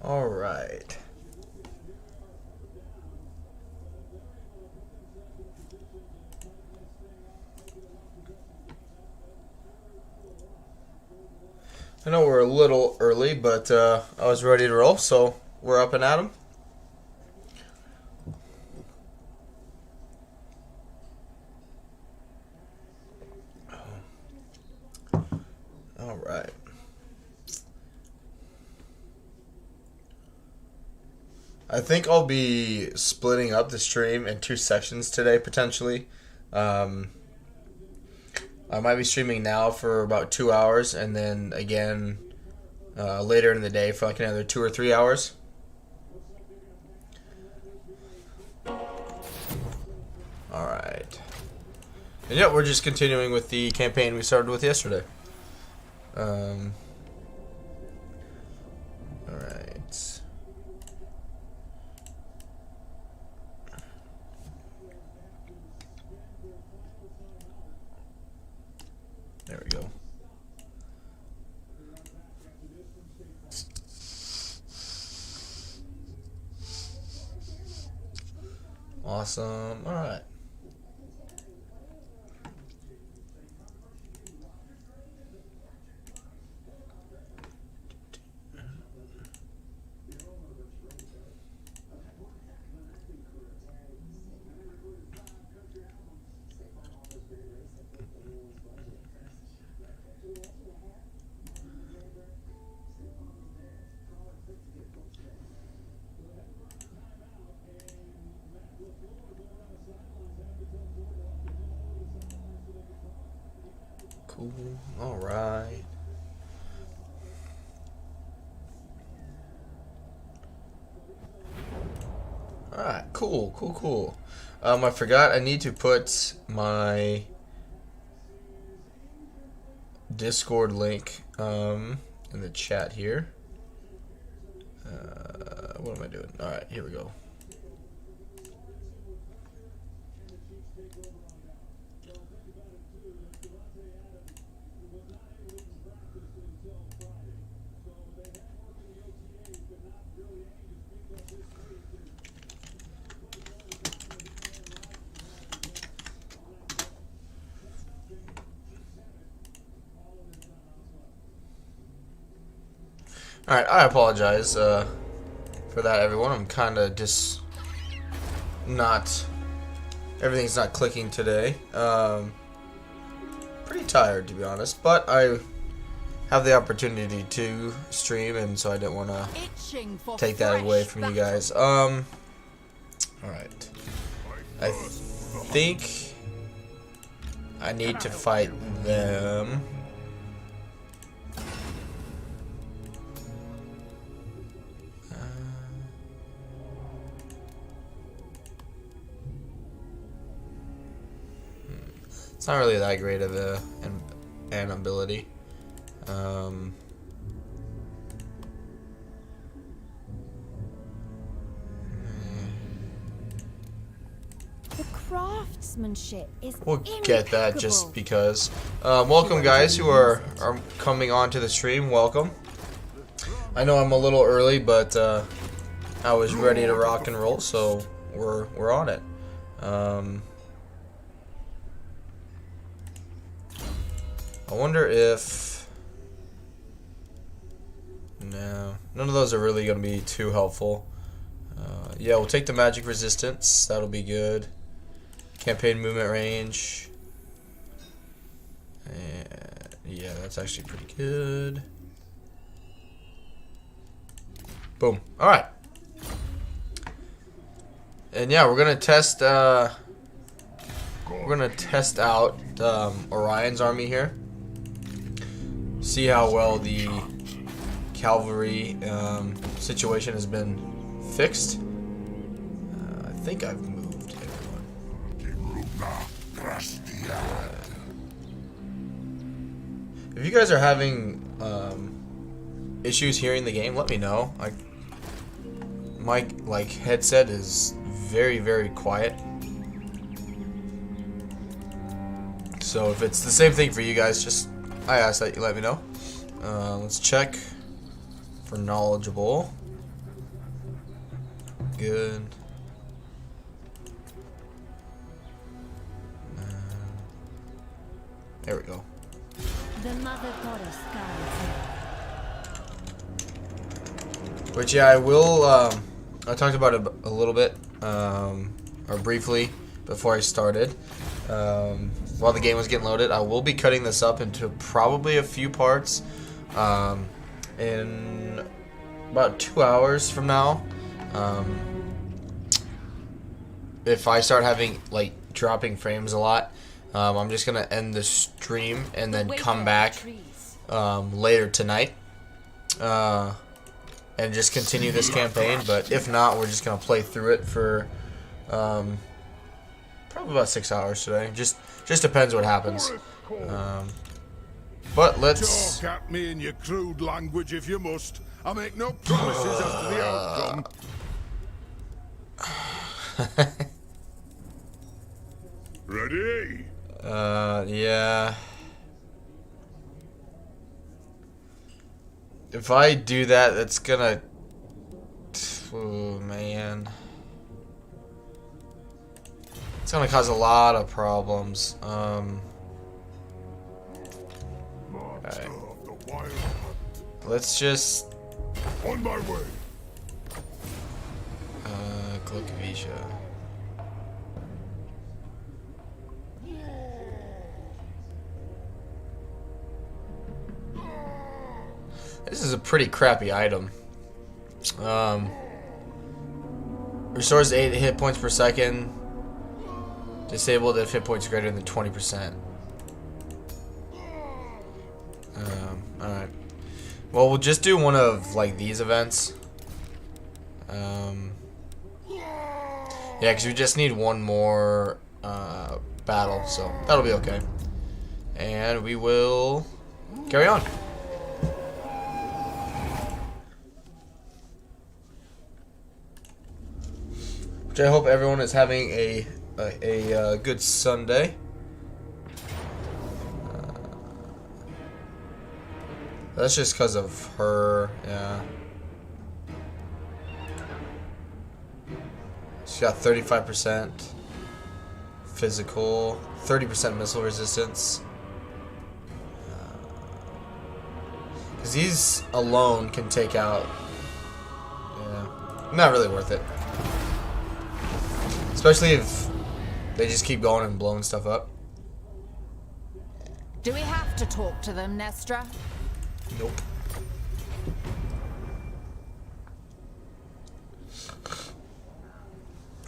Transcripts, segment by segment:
All right. I know we're a little early, but I was ready to roll, so we're up and at 'em. All right. I think I'll be splitting up the stream in 2 sections today, potentially. I might be streaming now for about 2 hours, and then again later in the day for like another 2 or 3 hours. Alright. And yeah, we're just continuing with the campaign we started with yesterday. Alright. There we go. Awesome. All right. Cool. All right. All right. Cool. Cool. Cool. I forgot I need to put my Discord link in the chat here. What am I doing? All right. Here we go. Alright, I apologize for that, everyone. I'm kind of just not... Everything's not clicking today. Pretty tired, to be honest. But I have the opportunity to stream, and so I didn't want to take that away from you guys. Alright. I think I need to fight them. It's not really that great of an ability. The craftsmanship is We'll get that just because. Welcome, guys who are coming onto the stream. Welcome. I know I'm a little early, but I was ready to rock and roll, so we're on it. I wonder if... No, none of those are really going to be too helpful. Yeah, we'll take the magic resistance. That'll be good. Campaign movement range. And yeah, that's actually pretty good. Boom. Alright. And yeah, we're going to test... we're going to test out Orion's army here. See how well the cavalry situation has been fixed. I think I've moved everyone. If you guys are having issues hearing the game, let me know. My headset is very, very quiet. So if it's the same thing for you guys, just I ask that you let me know. Let's check for knowledgeable. Good. There we go. The mother goddess guides you. Which, yeah, I will, I talked about it a little bit, or briefly, before I started. While the game was getting loaded, I will be cutting this up into probably a few parts, in about 2 hours from now. If I start having, like, dropping frames a lot, I'm just going to end the stream and then come back later tonight and just continue this campaign. But if not, we're just going to play through it for probably about 6 hours today. Just depends what happens. But let's... Talk at me in your crude language if you must. I make no promises as to the outcome. Ready? Yeah. If I do that, that's gonna... Oh, man. It's gonna cause a lot of problems. Alright. Let's just... On my way. Klokovisha. This is a pretty crappy item. Restores 8 hit points per second. Disabled if hit points greater than 20%. Alright. Well, we'll just do one of, like, these events. Yeah, because we just need one more battle, so that'll be okay. And we will carry on. Which I hope everyone is having a good Sunday. That's just because of her, yeah. She's got 35% physical, 30% missile resistance. Because these alone can take out, yeah, not really worth it. Especially if they just keep going and blowing stuff up. Do we have to talk to them, Nestra? Nope.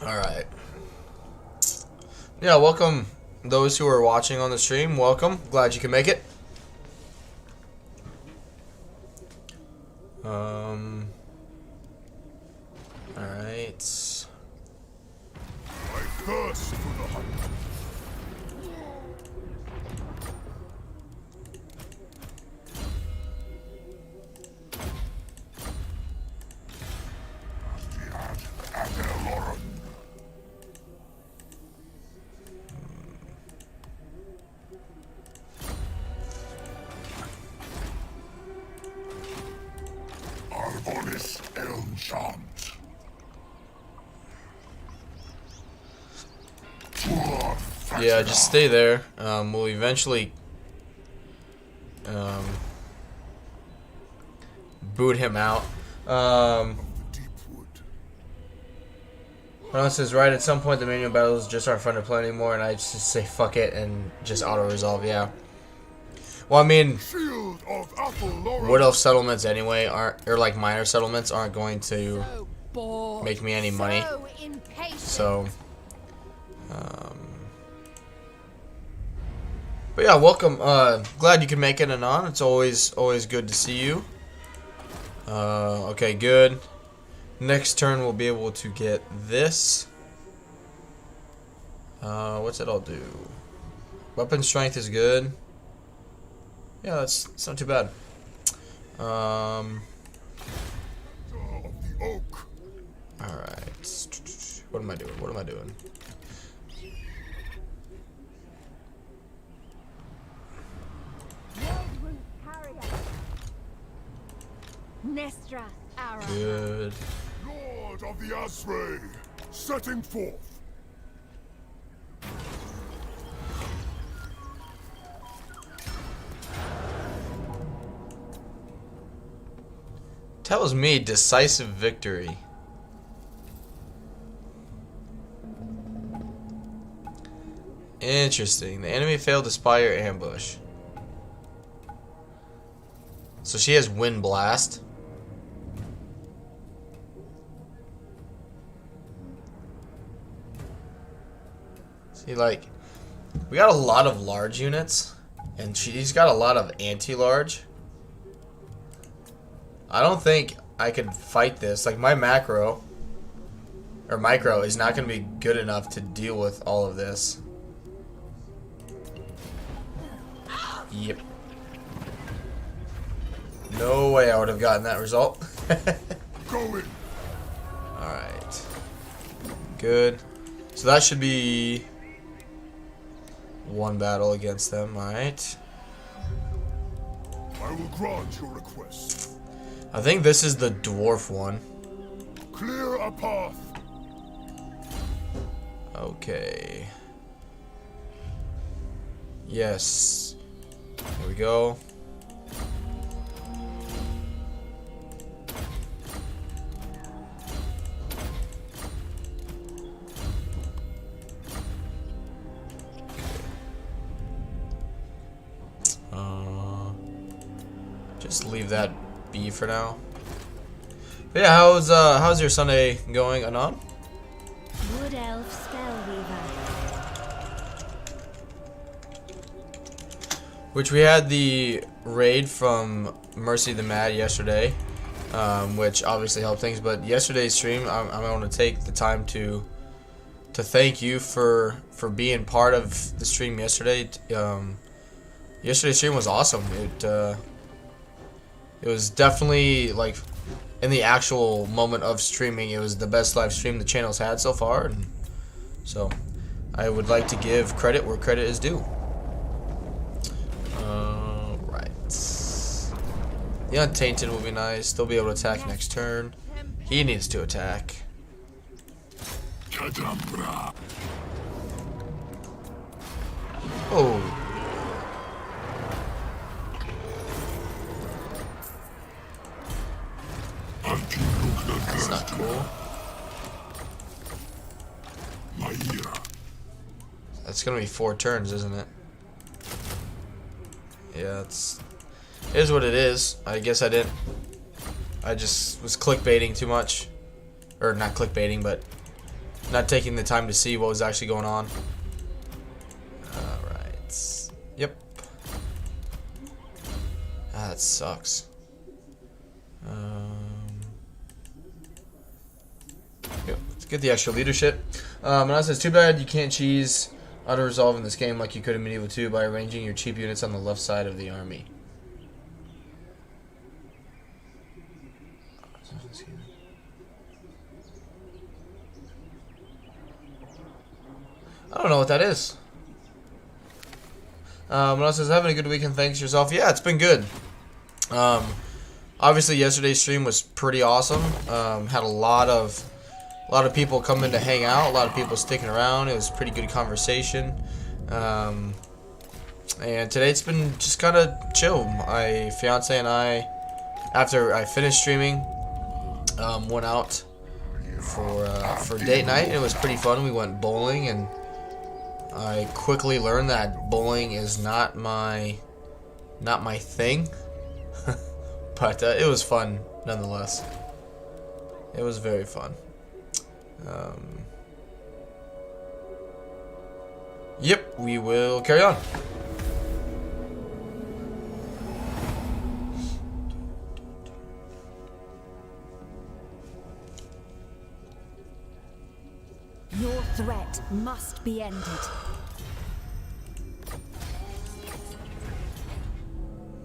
Alright. Yeah, welcome those who are watching on the stream. Welcome. Glad you can make it. Alright. I thirst for the hunt. Arboris Elmchant. Yeah, just stay there. We'll eventually boot him out. This is right. At some point, the manual battles just aren't fun to play anymore, and I just say fuck it and just auto resolve. Yeah. Well, I mean, Wood Elf settlements anyway aren't, or like minor settlements aren't going to make me any money. So, but yeah, welcome. Glad you can make it, Anon. It's always good to see you. Okay, good. Next turn we'll be able to get this. What's it all do? Weapon strength is good. Yeah, it's not too bad. Alright. What am I doing? What am I doing? Nestra, arrow. Good. Lord Sword of the Asray, setting forth. Tells me decisive victory. Interesting. The enemy failed to spy or ambush. So she has Wind Blast. See, like, we got a lot of large units, and she's got a lot of anti-large. I don't think I could fight this. Like, my macro, or micro, is not going to be good enough to deal with all of this. Yep. No way I would have gotten that result. Going. Alright. Good. So that should be one battle against them, alright. I will grant your request. I think this is the dwarf one. Clear a path. Okay. Yes. There we go. Just leave that be for now. But yeah, how's your Sunday going, Anon? Wood Elf Spellweaver. Which we had the raid from Mercy the Mad yesterday, which obviously helped things. But yesterday's stream, I'm going to take the time to thank you for being part of the stream yesterday. Yesterday's stream was awesome. It was definitely, like, in the actual moment of streaming, it was the best live stream the channel's had so far, and so I would like to give credit where credit is due. Right. The Untainted will be nice. They'll be able to attack next turn. He needs to attack. Oh. That's not cool. That's gonna be 4 turns, isn't it? Yeah, it is what it is. I guess I just was clickbaiting too much. Or not clickbaiting, but not taking the time to see what was actually going on. Alright. Yep. Ah, that sucks. Yep, let's get the extra leadership. And it says, too bad you can't cheese auto-resolve in this game like you could in Medieval 2 by arranging your cheap units on the left side of the army. I don't know what that is. And it says, having a good weekend, thanks yourself. Yeah, it's been good. Obviously yesterday's stream was pretty awesome. Had a lot of people come in to hang out, a lot of people sticking around. It was a pretty good conversation. And today it's been just kind of chill. My fiance and I, after I finished streaming, went out for date night. It was pretty fun. We went bowling, and I quickly learned that bowling is not my thing. But it was fun nonetheless. It was very fun. Yep, we will carry on. Your threat must be ended.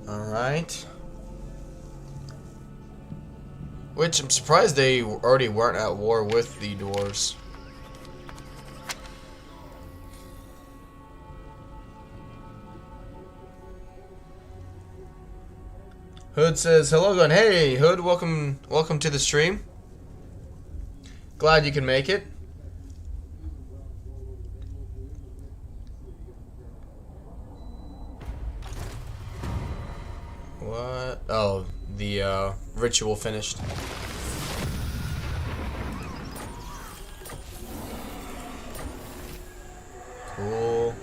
Alright. Which, I'm surprised they already weren't at war with the dwarves. Hood says, hello, going, hey, Hood, welcome to the stream. glad you can make it. What? Oh, the ritual finished. Cool.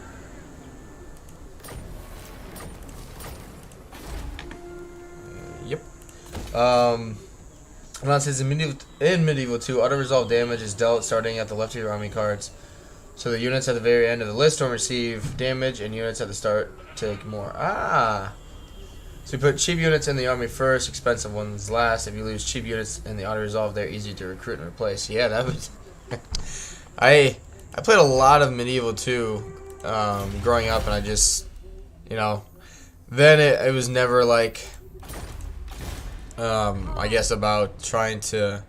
Yep. Now it says in Medieval 2, auto-resolve damage is dealt starting at the left of your army cards. So the units at the very end of the list don't receive damage, and units at the start take more. Ah! So you put cheap units in the army first, expensive ones last. If you lose cheap units in the auto-resolve, they're easy to recruit and replace. Yeah, that was... I played a lot of Medieval 2 growing up, and I just, you know... Then it was never like... I guess about trying to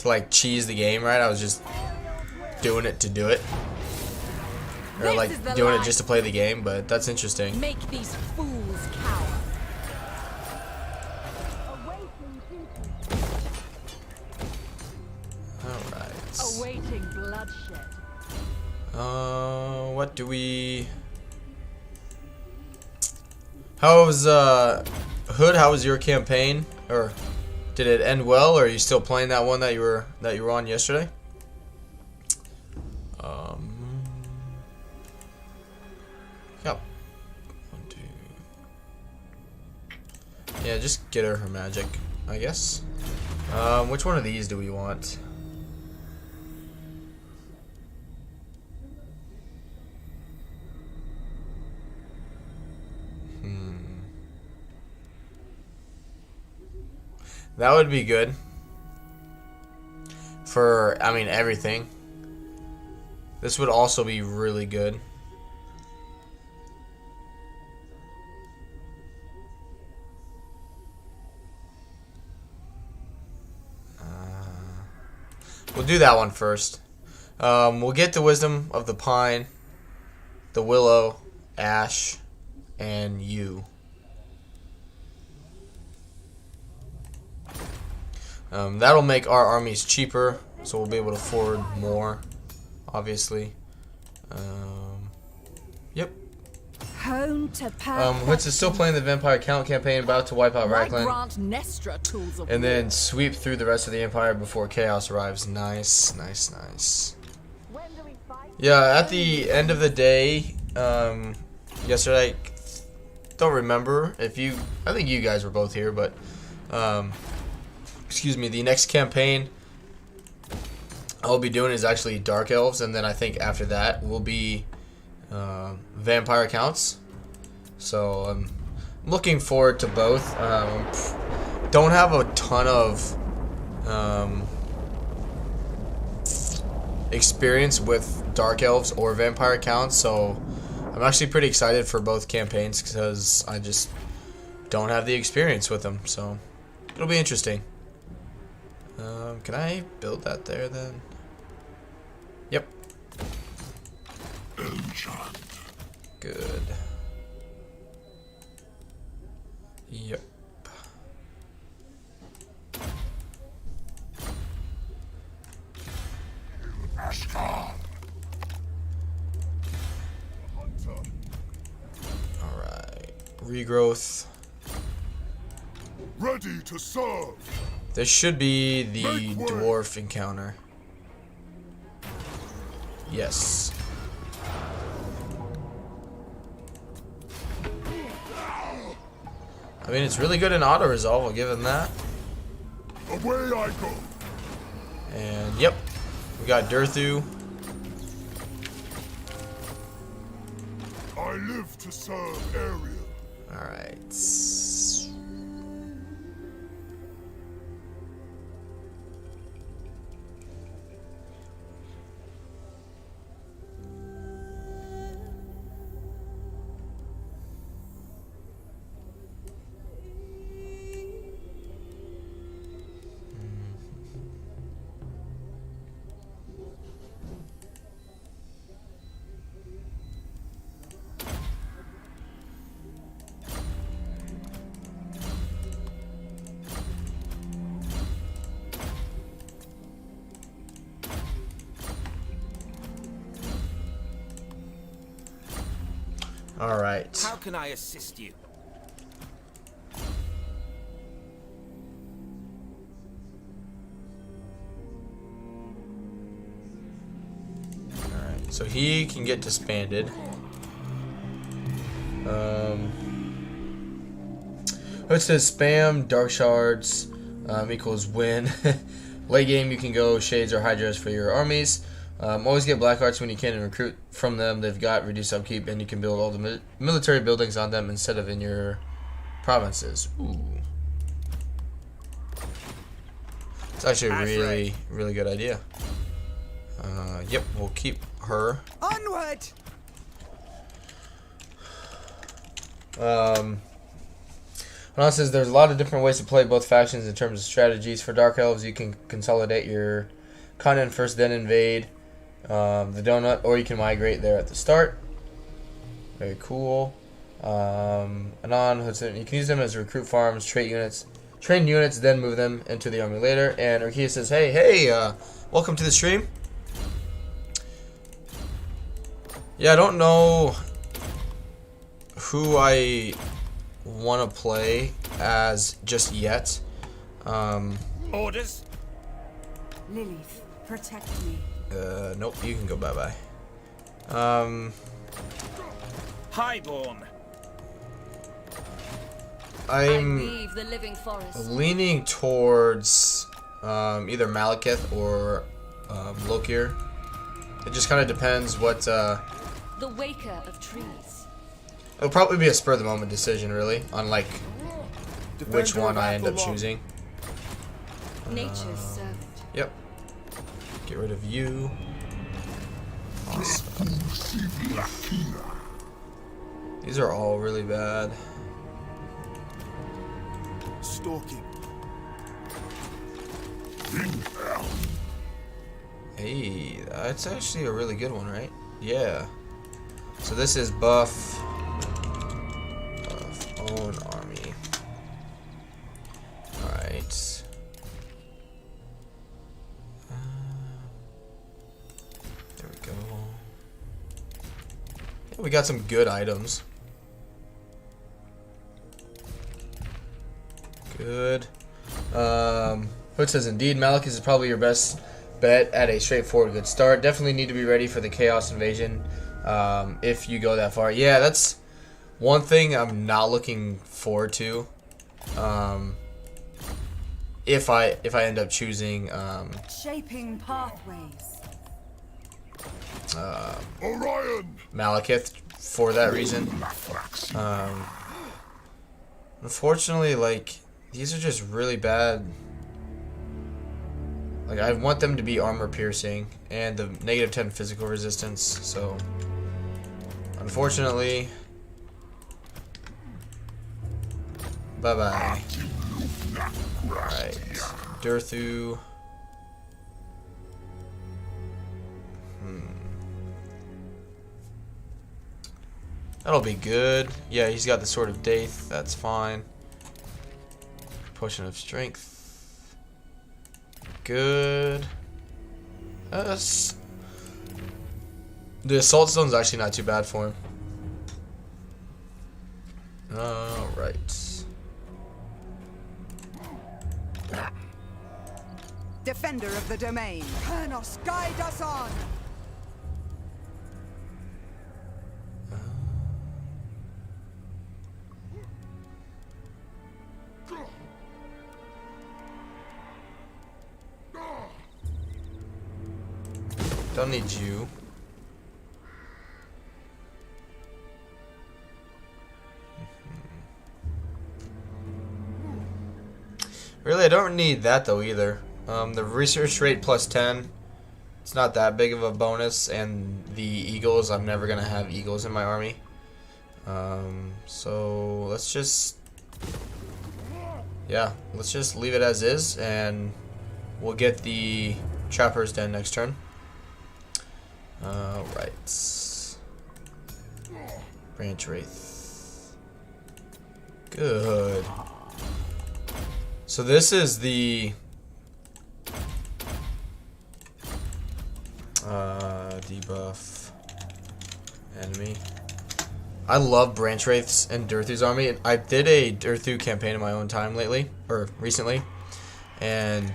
like cheese the game, right? I was just doing it to do it, or like doing it just to play the game. But that's interesting. Make these fools cower. All right. Awaiting bloodshed. What do we? How was Hood? How was your campaign? Or did it end well? Or are you still playing that one that you were on yesterday? Yep. 1, 2. Yeah, just get her magic, I guess. Which one of these do we want? That would be good for, I mean, everything. This would also be really good. We'll do that one first. We'll get the Wisdom of the Pine, the Willow, Ash, and you. That'll make our armies cheaper, so we'll be able to afford more, obviously. Yep. Home to perfection. Which is still playing the Vampire Count campaign, about to wipe out Rackland, Grant Nestra tools of and then war. sweep through the rest of the Empire before Chaos arrives. Nice, nice, nice. Yeah, at the end of the day, yesterday, I don't remember if you, I think you guys were both here, but, excuse me, the next campaign I'll be doing is actually Dark Elves, and then I think after that will be Vampire Counts. So I'm looking forward to both. Don't have a ton of experience with Dark Elves or Vampire Counts, so I'm actually pretty excited for both campaigns because I just don't have the experience with them, so it'll be interesting. Can I build that there then? Yep. Good. Yep. Alright. Regrowth. Ready to serve. This should be the dwarf encounter. Yes. I mean, it's really good in auto resolve, I'll give him that. Away I go. And yep, we got Durthu. I live to serve Ariel. Alright. All right. How can I assist you? Alright, so he can get disbanded. It says spam dark shards equals win. Late game you can go shades or hydras for your armies. Always get black arts when you can and recruit from them. They've got reduced upkeep and you can build all the military buildings on them instead of in your provinces. Ooh. It's actually a really good idea. Yep, we'll keep her. Onward! Ron says there's a lot of different ways to play both factions in terms of strategies. For Dark Elves, you can consolidate your continent first, then invade the donut, or you can migrate there at the start. Very cool. Anon, you can use them as recruit farms, train units, then move them into the army later. And Urkia says, hey, welcome to the stream. Yeah, I don't know who I want to play as just yet. Orders? Lilith, protect me. Nope, you can go bye-bye. Highborn. I'm weave the living forest. leaning towards either Malekith or Lokir. It just kind of depends what... The waker of trees. It'll probably be a spur-of-the-moment decision, really, on, like, which one I end up choosing. Nature's servant. Yep. Get rid of you. Awesome. These are all really bad. Stalking. Hey, that's actually a really good one, right? Yeah. So this is buff own army. Alright. There we go. Yeah, we got some good items. Good. Hood says, indeed, Malekith is probably your best bet at a straightforward good start. Definitely need to be ready for the Chaos Invasion if you go that far. Yeah, that's one thing I'm not looking forward to. If I end up choosing Shaping pathways. Orion! Malekith for that reason. Unfortunately, like, these are just really bad. Like, I want them to be armor piercing and the -10 physical resistance, so unfortunately, bye bye. Alright, Durthu. That'll be good. Yeah, he's got the Sword of Death, that's fine. Potion of Strength. Good. The Assault Stone's actually not too bad for him. Alright. Defender of the domain. Kernos, guide us on. Don't need you. Really, I don't need that though either. The research rate +10, it's not that big of a bonus, and the eagles, I'm never gonna have eagles in my army. So let's just, yeah, let's just leave it as is, and we'll get the Trapper's Den next turn. Right. Branch Wraith. Good. So this is the debuff enemy. I love branch wraiths and Durthu's army. I did a Durthu campaign in my own time lately, or recently, and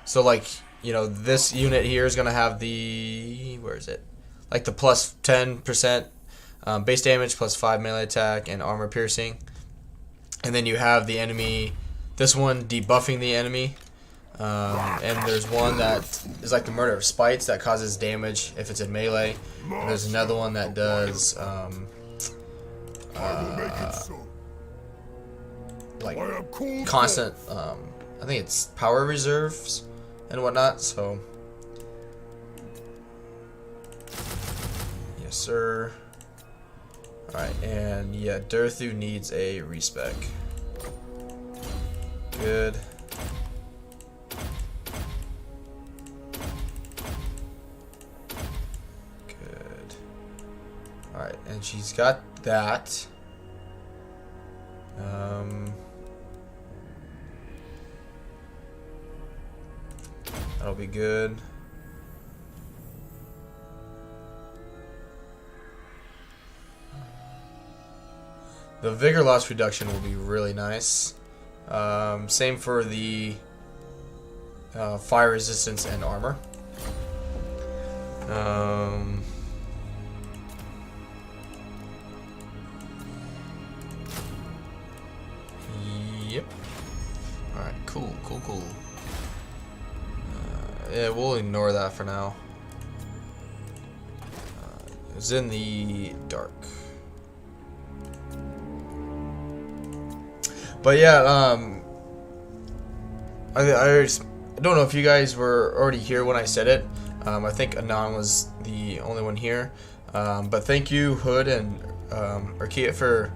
so like, you know, this unit here is gonna have the, where is it? Like the plus 10% base damage, plus 5 melee attack, and armor piercing. And then you have the enemy, this one debuffing the enemy. And there's one that is like the Murder of Spites that causes damage if it's in melee. And there's another one that does like constant, I think it's power reserves and whatnot. So yes, sir. Alright, and yeah, Durthu needs a respec. Good. Good. Alright, and she's got that. That'll be good. The vigor loss reduction will be really nice. Same for the fire resistance and armor. Yep. Alright, cool. Yeah, we'll ignore that for now. It's in the dark. But yeah, I don't know if you guys were already here when I said it. I think Anon was the only one here. But thank you, Hood and Arkia, for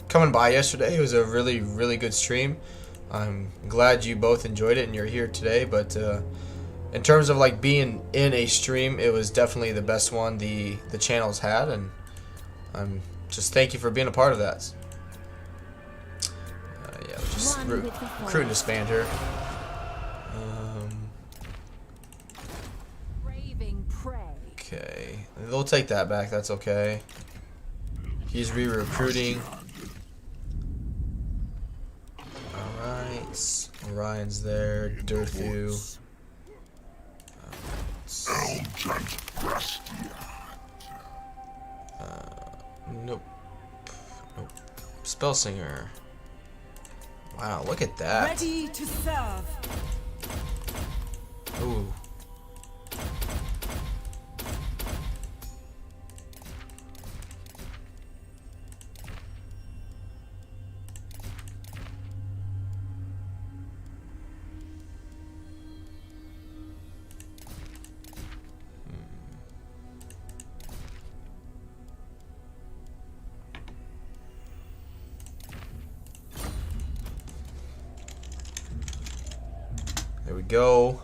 coming by yesterday. It was a really, really good stream. I'm glad you both enjoyed it and you're here today. But in terms of like being in a stream, it was definitely the best one the channel's had, and I'm just thank you for being a part of that. Yeah, just recruit and disband her. Okay, they'll take that back. That's okay. He's re-recruiting. Alright, Orion's there. Durthu. Nope. Spellsinger. Wow, look at that. Ready to serve. Ooh. There we go.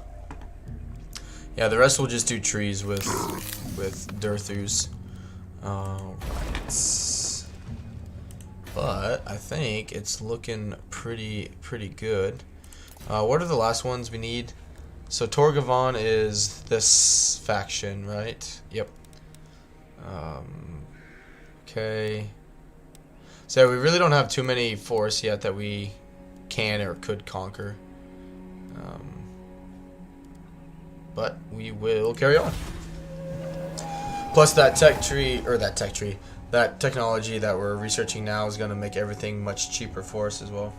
Yeah, the rest will just do trees with Durthus. Alright. But I think it's looking pretty good. What are the last ones we need? So Torgavon is this faction, right? Yep. Okay. So we really don't have too many forests yet that we can or could conquer. But we will carry on. Plus that that technology that we're researching now is going to make everything much cheaper for us as well.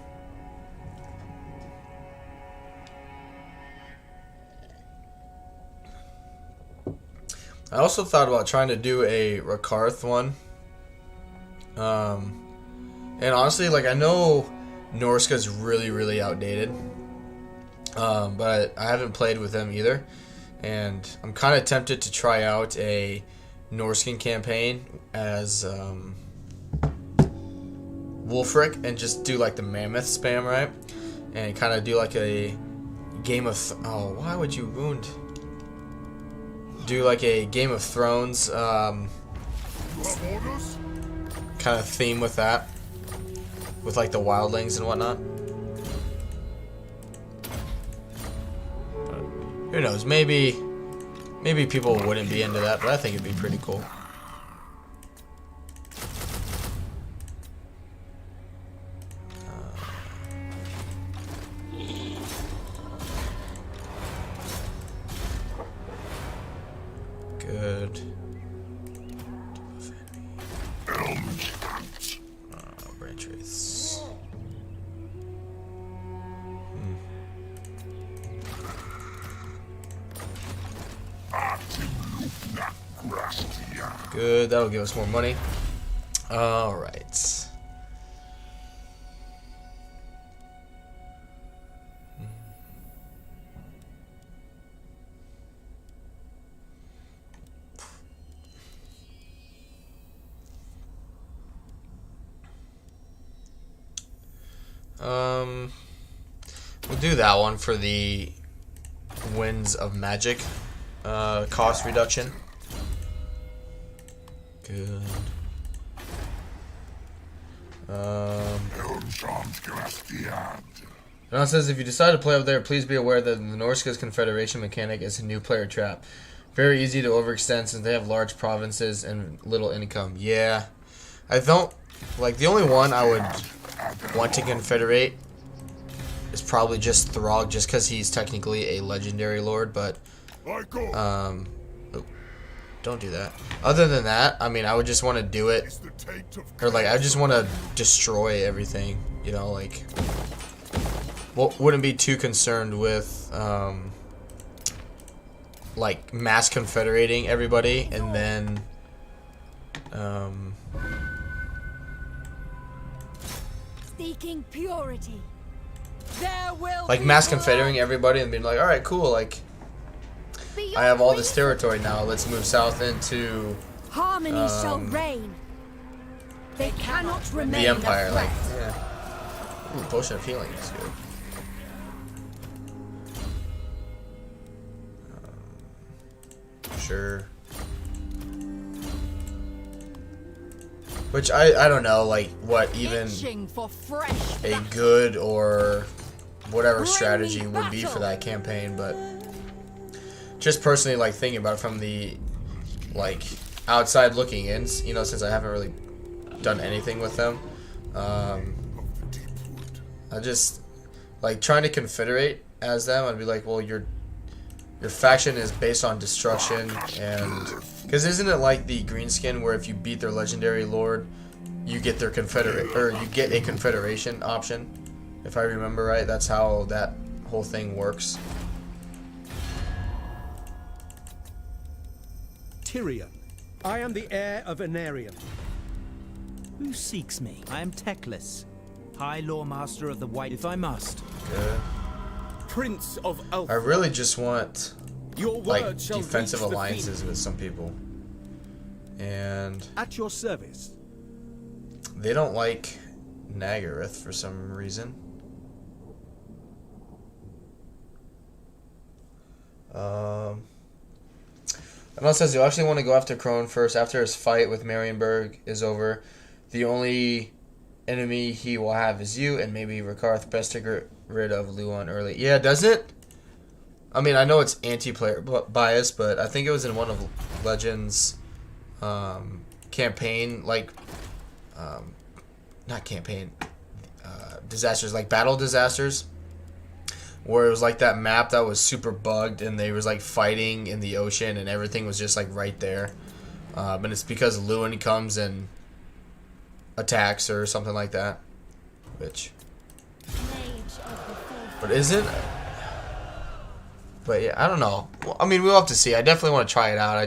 I also thought about trying to do a Rakarth one. And honestly, like, I know Norska's really outdated. But I haven't played with them either. And I'm kind of tempted to try out a Norskin campaign as Wolfric and just do like the mammoth spam, right? And kind of do like a Game of why would you wound? Do like a Game of Thrones kind of theme with that, with like the wildlings and whatnot. Who knows? Maybe people wouldn't be into that, but I think it'd be pretty cool. Good. Branch wraiths. Good, that'll give us more money. Alright. We'll do that one for the Winds of Magic cost reduction. Good. It says, if you decide to play up there, please be aware that the Norska's Confederation mechanic is a new player trap. Very easy to overextend since they have large provinces and little income. Yeah. I don't... Like, the only one I would want to confederate is probably just Throg, just because he's technically a legendary lord, but... oh, don't do that. Other than that, I mean, I would just want to do it, or like, I just want to destroy everything, you know, like, well, wouldn't be too concerned with, like, mass confederating everybody, and then, Seeking purity. like, mass confederating everybody and being like, alright, cool, like, I have all this territory now. Let's move south into harmony shall reign. They cannot remain the Empire. a Like, threat. yeah. Ooh, potion of healing is good. Sure. Which I don't know, like, what even Itching for fresh a good or whatever strategy would be for that campaign, but just personally, like, thinking about it from the, like, outside looking in, you know, since I haven't really done anything with them, I just, like, trying to confederate as them, I'd be like, well, your faction is based on destruction, and, because isn't it like the Greenskin, where if you beat their legendary lord, you get their confederate, or you get a confederation option, if I remember right, that's how that whole thing works. Tyrion. I am the heir of Anarion. Who seeks me? I am Teclis, High Lawmaster of the White, if I must. Good. Prince of Elf. I really just want, Your word like, shall defensive reach the alliances with some people. And At your service. they don't like Nagaroth for some reason. And it says you actually want to go after Crone first after his fight with Marienburg is over. The only enemy he will have is you and maybe Rakarth. Best to get rid of Luon early. Yeah, does it? I mean, I know it's anti-player bias, but I think it was in one of Legends' campaign, like, not campaign, disasters, like battle disasters, where it was like that map that was super bugged and they was like fighting in the ocean and everything was just like right there. But it's because Luon comes and attacks or something like that. Which, but isn't? But yeah, I don't know. Well, I mean, we'll have to see. I definitely want to try it out.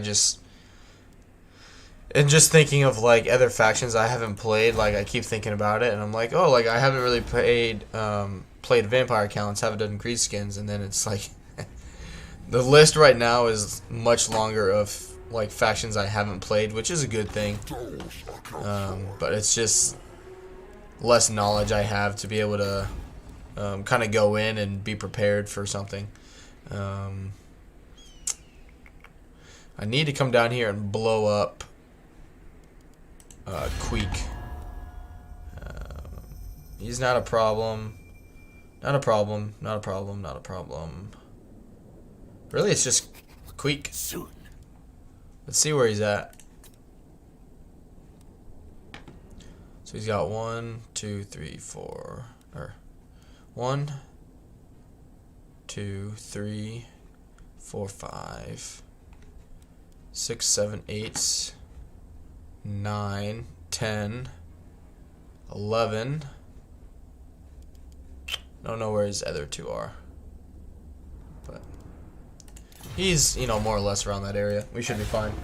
And just thinking of like other factions I haven't played, like I keep thinking about it, and I'm like, oh, like I haven't really played vampire counts, haven't done Greensskins, and then it's like the list right now is much longer of like factions I haven't played, which is a good thing. But it's just less knowledge I have to be able to kind of go in and be prepared for something. I need to come down here and blow up Queek. He's not a problem. Not a problem. Not a problem. Not a problem. Really, it's just Queek. Soon. Let's see where he's at. So he's got 1, 2, 3, 4. Or 1, 2, 3, 4, 5, 6, 7, 8, 9, 10, 11. I don't know where his other two are. But he's, you know, more or less around that area. We should be fine.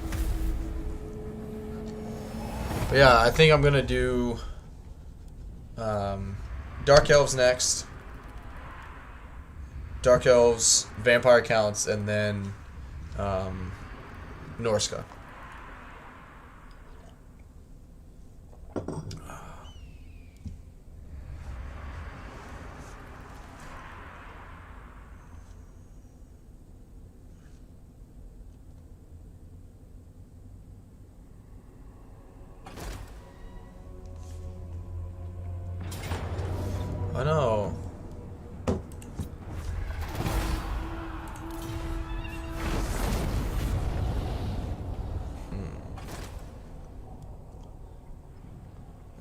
But yeah, I think I'm going to do Dark Elves next. Dark Elves, Vampire Counts, and then Norska. I know.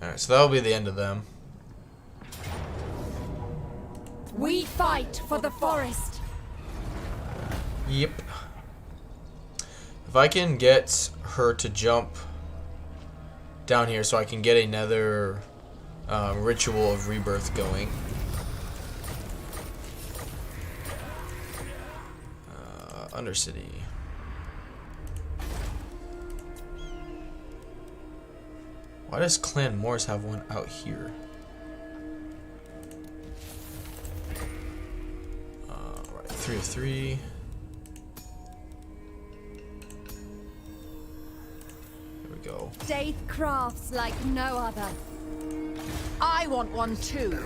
Alright, so that'll be the end of them. We fight for the forest. Yep. If I can get her to jump down here so I can get another ritual of rebirth going. Undercity. Why does Clan Morse have one out here? Right, 3 of 3. There we go. Dave crafts like no other. I want one too.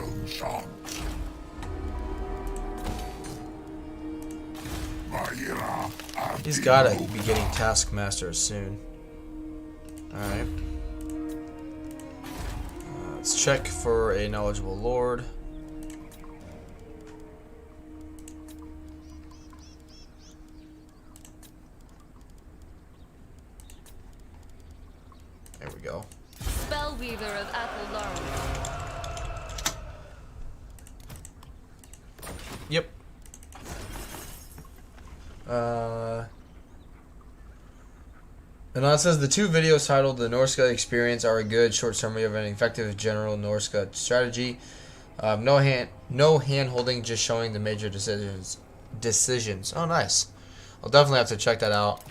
He's gotta be getting Taskmasters soon. Alright. Let's check for a knowledgeable lord. There we go. Spellweaver of Apple Laurel. Yep. And it says the two videos titled "The Norska Experience" are a good short summary of an effective general Norska strategy. No hand holding, just showing the major decisions. Oh, nice. I'll definitely have to check that out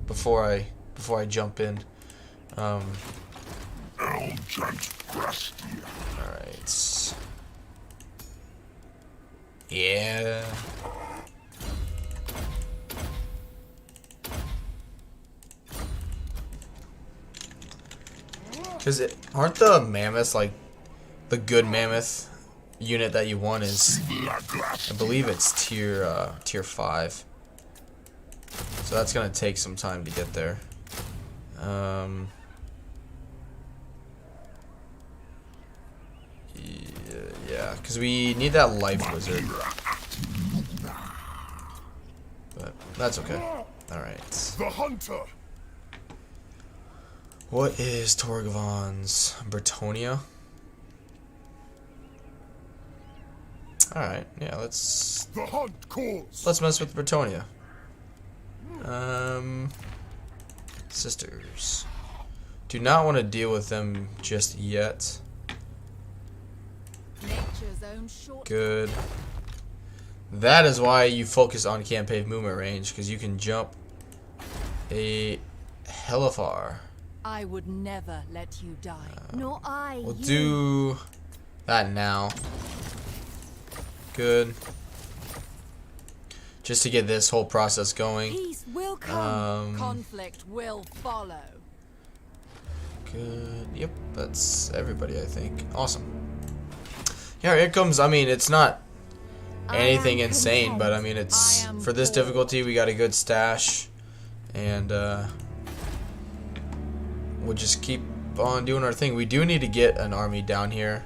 before I jump in. All right. Yeah. Because aren't the mammoths like the good mammoth unit that you want is, I believe it's tier 5. So that's gonna take some time to get there. Yeah, because we need that life wizard. But that's okay. All right. The hunter. What is Torgvon's Bretonia? Alright, yeah, let's mess with Bretonia. Sisters. Do not want to deal with them just yet. Nature's own short. Good. That is why you focus on campaign movement range, because you can jump a hella far. I would never let you die. Nor I. We'll do that now. Good. Just to get this whole process going. Peace will come. Conflict will follow. Good. Yep, that's everybody, I think. Awesome. Yeah, here comes. I mean, it's not anything insane, but I mean, it's for this difficulty. We got a good stash, and we'll just keep on doing our thing. We do need to get an army down here,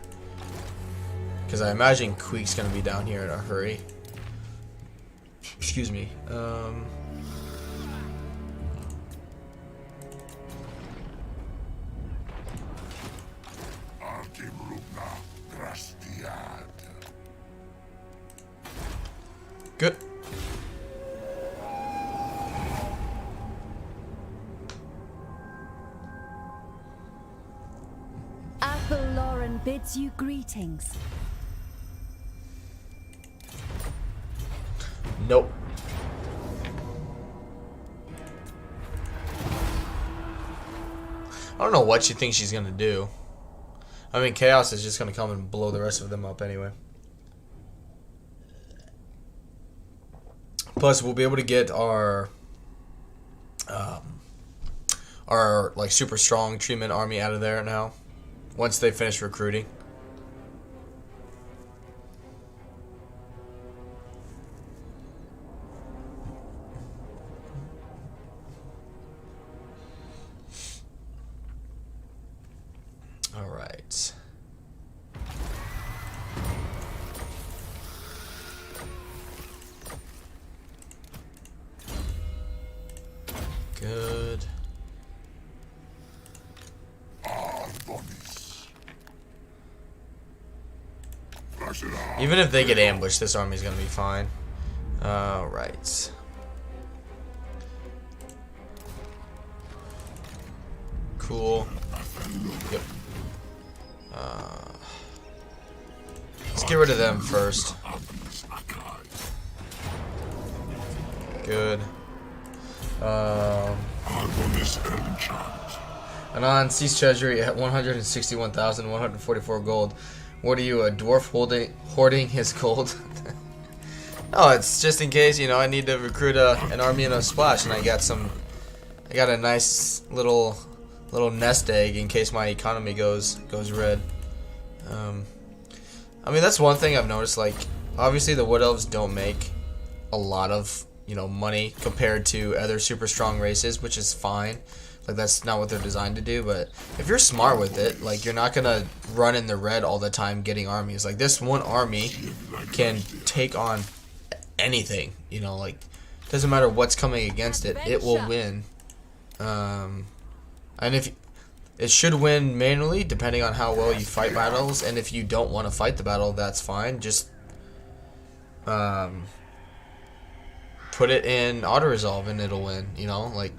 because I imagine Queek's gonna be down here in a hurry. Excuse me. Good. bids you greetings. Nope. I don't know what she thinks she's gonna do. I mean, Chaos is just gonna come and blow the rest of them up anyway. Plus, we'll be able to get our like super strong treatment army out of there now. Once they finish recruiting. All right. Good. Even if they get ambushed, this army's gonna be fine. Right. Cool. Yep. Let's get rid of them first. Good. Anon, cease treasury at 161,144 gold. What are you, a dwarf hoarding his gold? Oh, it's just in case, you know, I need to recruit an army in a splash, and I got a nice little nest egg in case my economy goes red. I mean, that's one thing I've noticed. Like, obviously the Wood Elves don't make a lot of, you know, money compared to other super strong races, which is fine. Like, that's not what they're designed to do, but if you're smart with it, like, you're not gonna run in the red all the time getting armies. Like, this one army can take on anything, you know, like, doesn't matter what's coming against it, it will win. And if it should win manually, depending on how well you fight battles, and if you don't want to fight the battle, that's fine. Just put it in auto-resolve and it'll win, you know, like,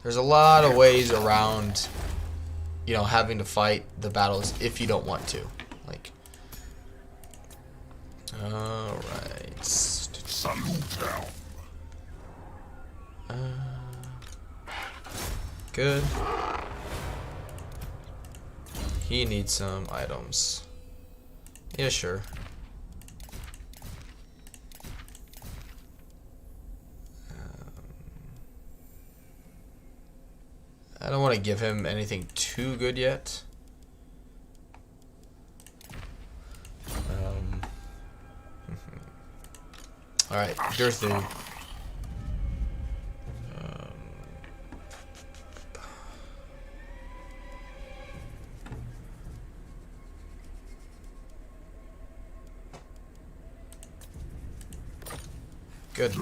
there's a lot of ways around, you know, having to fight the battles if you don't want to. Like, alright. Good. He needs some items. Yeah, sure. I don't want to give him anything too good yet. Alright, Durthu. Good.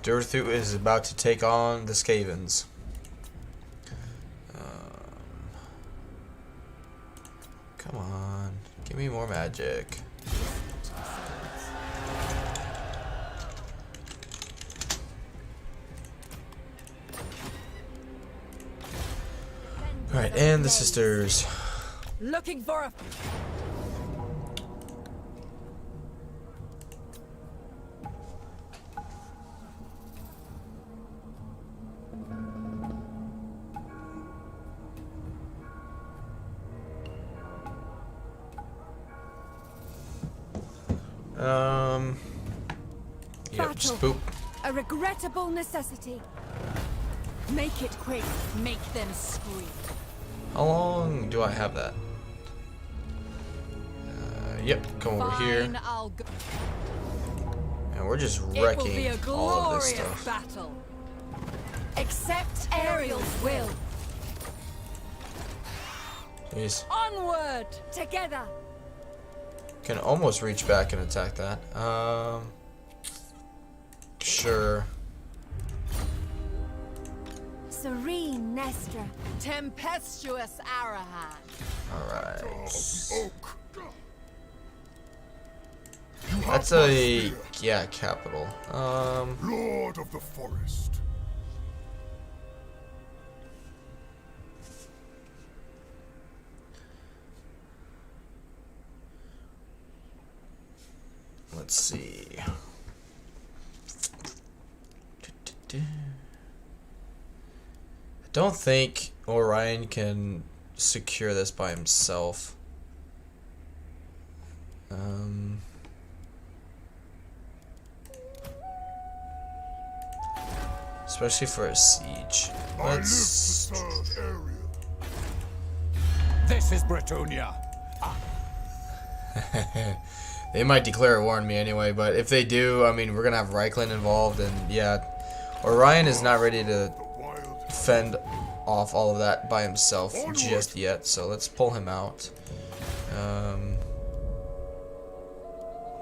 Durthu is about to take on the Skavens. Come on, give me more magic. Alright, and the sisters. Looking for a... Yep, just boop. A regrettable necessity. Make it quick. Make them scream. How long do I have that? Yep, come over here. I'll go. And we're just It will be wrecking a all of this glorious stuff. battle. Accept Ariel's will. Jeez. Onward together. Can almost reach back and attack that. Sure. Serene Nestra. Tempestuous Arahan. Alright. Oak. That's a, yeah, capital. Lord of the forest. let's see. I don't think Orion can secure this by himself. Especially for a siege. Let's... This is Bretonia. They might declare war on me anyway, but if they do, I mean, we're gonna have Reichland involved, and yeah, Orion is not ready to fend off all of that by himself just yet, so let's pull him out.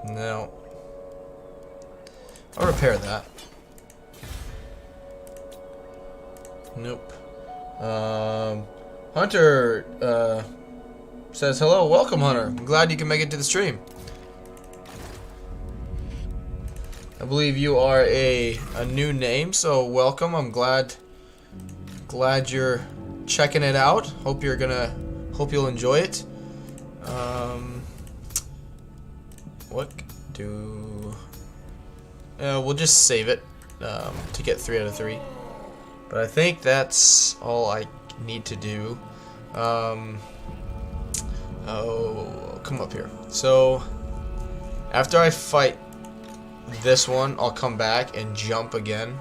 No. I'll repair that. Nope. Hunter says, hello, welcome Hunter. I'm glad you can make it to the stream. I believe you are a new name, so welcome. I'm glad you're checking it out. Hope you'll enjoy it. What do we'll just save it to get 3 out of 3. But I think that's all I need to do. Oh, come up here. So after I fight this one, I'll come back and jump again.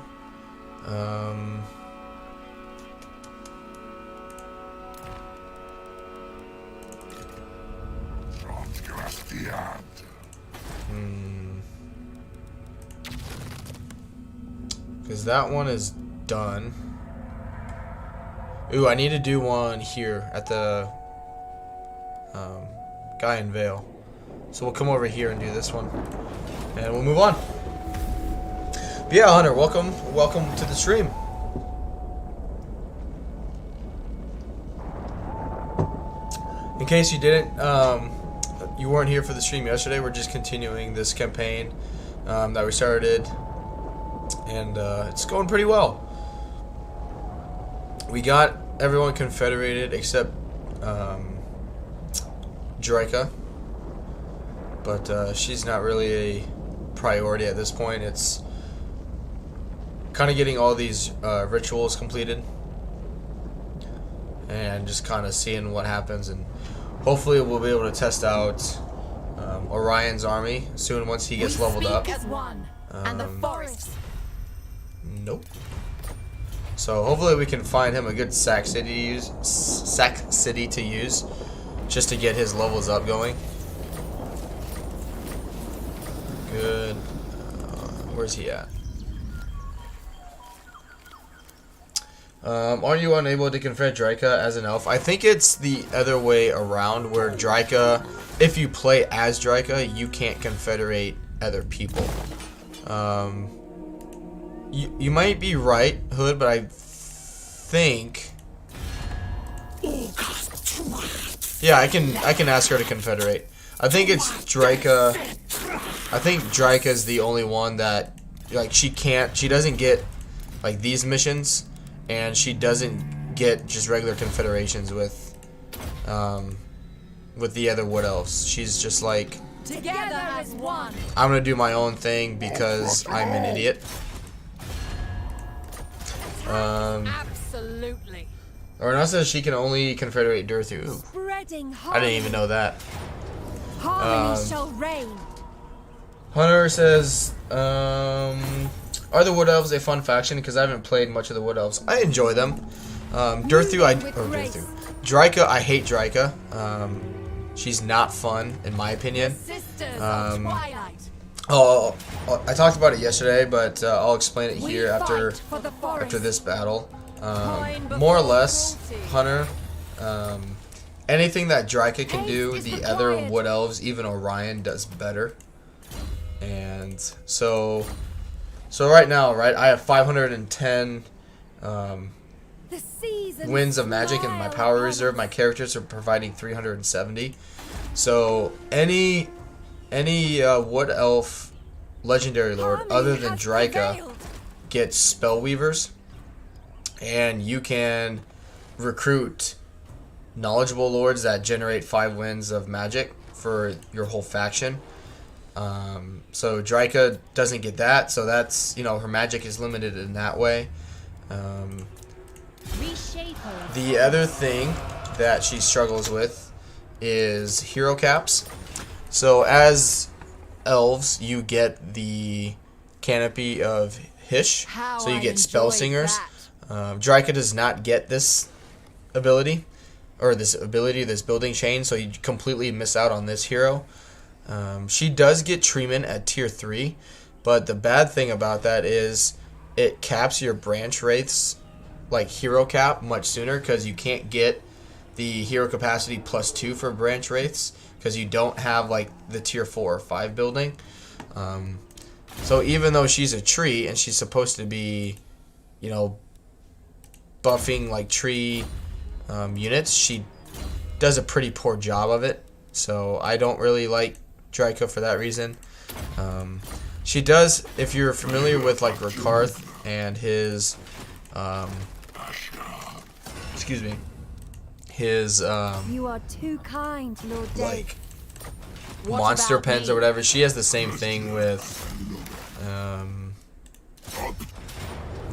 Because that one is done. Ooh, I need to do one here at the guy in Vale. So we'll come over here and do this one, and we'll move on. But yeah, Hunter, welcome to the stream. In case you didn't, you weren't here for the stream yesterday. We're just continuing this campaign that we started, and it's going pretty well. We got everyone confederated except Draika, but she's not really a priority at this point. It's kind of getting all these rituals completed and just kind of seeing what happens, and hopefully we'll be able to test out Orion's army soon once he gets leveled up. And the forest. Nope. So hopefully we can find him a good sack city to use, just to get his levels up going. Good. Where's he at? Are you unable to confederate Draika as an elf? I think it's the other way around, where Draika, if you play as Draika, you can't confederate other people. You might be right, Hood, but I think... Yeah, I can ask her to confederate. I think it's Draika. I think Draika is the only one that, like, she doesn't get like these missions, and she doesn't get just regular confederations with the other wood elves. She's just like, Together as one. I'm gonna do my own thing because I'm an idiot. Absolutely. Or now says she can only confederate Durthu. Ooh, Spreading I didn't even know that. harmony shall reign. Hunter says, are the Wood Elves a fun faction? Because I haven't played much of the Wood Elves. I enjoy them. Draika, I hate Draika. She's not fun, in my opinion. Sisters of Twilight. Oh, I talked about it yesterday, but I'll explain it We here after fight for the forest. this battle. Time More or before less, cruelty. Hunter, anything that Draika can do, Haste is the other required. Wood Elves, even Orion, does better. And so right now, I have 510 The season winds of magic in my power reserve. My characters are providing 370. So any Wood Elf legendary lord other than Draika gets Spellweavers, and you can recruit knowledgeable lords that generate 5 winds of magic for your whole faction. So Draika doesn't get that, so that's, you know, her magic is limited in that way. Reshape her. The other thing that she struggles with is hero caps. So as elves, you get the canopy of Hish, How so you I get spell enjoyed singers. that. Draika does not get this ability, or this building chain, so you completely miss out on this hero. She does get treatment at tier 3, but the bad thing about that is it caps your branch wraiths, like hero cap, much sooner, because you can't get the hero capacity +2 for branch wraiths because you don't have like the tier 4 or 5 building. So even though she's a tree and she's supposed to be, you know, buffing like tree units, she does a pretty poor job of it. So I don't really like Draika for that reason. She does, if you're familiar with like Rakarth and his excuse me, his You are too kind, Lord Dave. like What monster about pens me? or whatever. She has the same thing with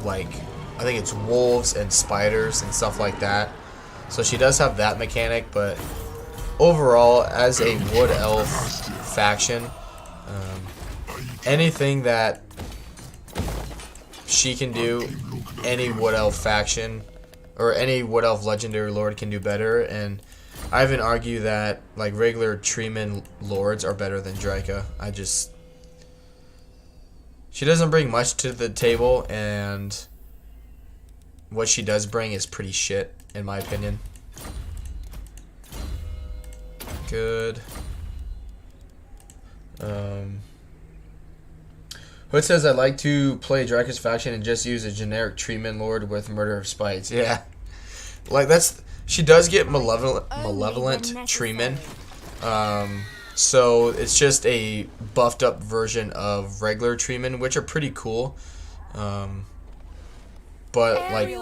like I think it's wolves and spiders and stuff like that. So she does have that mechanic, but overall, as a wood elf faction, anything that she can do, any wood elf faction or any wood elf legendary lord can do better. And I even argue that like regular treeman lords are better than Draika. She doesn't bring much to the table, and what she does bring is pretty shit, in my opinion. Good. Hood says, I'd like to play Draika's faction and just use a generic treatment lord with Murder of Spites. Yeah. Like, she does get malevolent treatment. So it's just a buffed up version of regular treatment, which are pretty cool. But like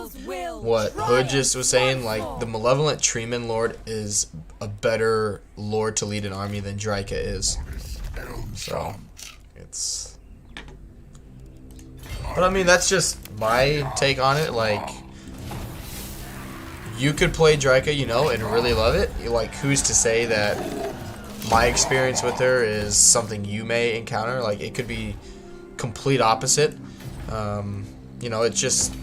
what Hood just was saying, like the malevolent treatment lord is a better lord to lead an army than Draika is. So it's, but I mean, that's just my take on it. Like, you could play Draika, you know, and really love it. Like, who's to say that my experience with her is something you may encounter? Like, it could be complete opposite. You know, it's just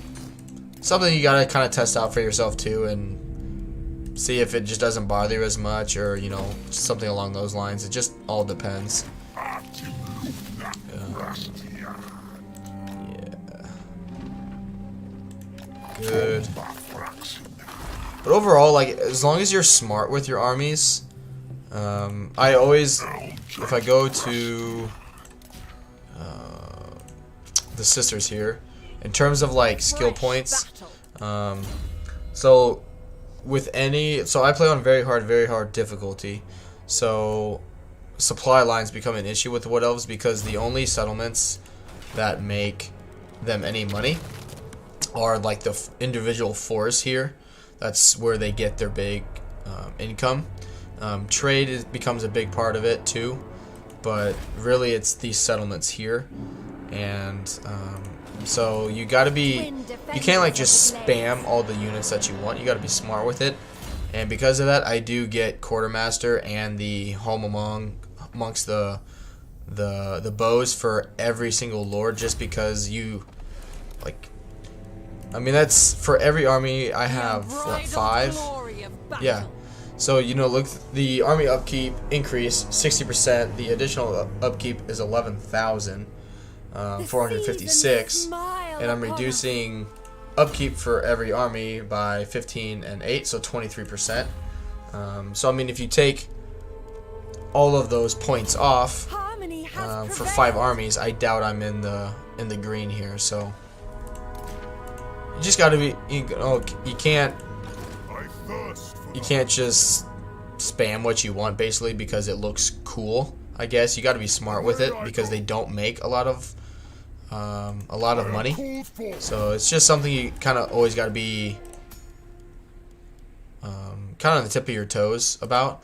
something you gotta kind of test out for yourself too, and see if it just doesn't bother you as much, or, you know, something along those lines. It just all depends. Good. But overall, like, as long as you're smart with your armies, I always, if I go to the sisters here, in terms of like skill points, so with any, so I play on very hard difficulty, so supply lines become an issue with wood elves because the only settlements that make them any money are like the individual forests here. That's where they get their big income. Trade becomes a big part of it too, but really it's these settlements here. And so you gotta be, you can't like just spam all the units that you want. You gotta be smart with it. And because of that, I do get quartermaster and the home amongst the bows for every single lord, just because you, like, I mean, that's for every army. I have what, 5? Yeah. So, you know, look, the army upkeep increase 60%. The additional upkeep is 11,000, 456, and I'm reducing upkeep for every army by 15 and 8, so 23%. So I mean, if you take all of those points off for 5 armies, I doubt I'm in the green here. So you just gotta be, you can't just spam what you want basically because it looks cool. I guess you got to be smart with it because they don't make a lot of money. So it's just something you kind of always got to be kind of on the tip of your toes about.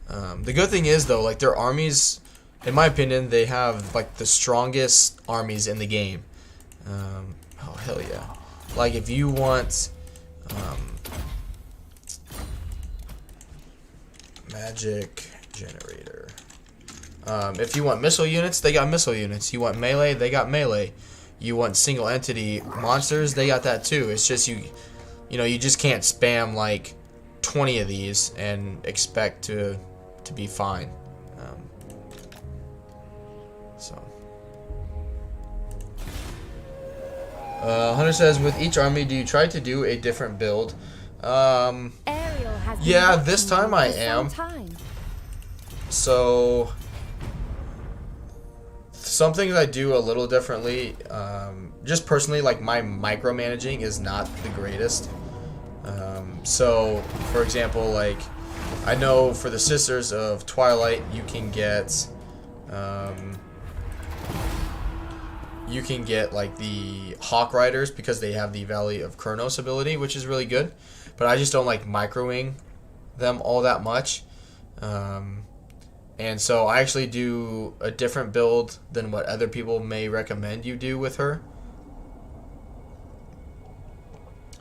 The good thing is though, like, their armies in my opinion, they have like the strongest armies in the game. Oh hell yeah! Like if you want magic generator. If you want missile units, they got missile units. You want melee, they got melee. You want single entity monsters, they got that too. It's just you know, you just can't spam like 20 of these and expect to be fine. Hunter says, with each army, do you try to do a different build? Ariel has been Yeah, watching this time you I for some am. time. So, some things I do a little differently. Just personally, like my micromanaging is not the greatest. So, for example, like I know for the Sisters of Twilight, you can get like the Hawk Riders because they have the Valley of Kurnos ability, which is really good. But I just don't like microing them all that much. And so I actually do a different build than what other people may recommend you do with her.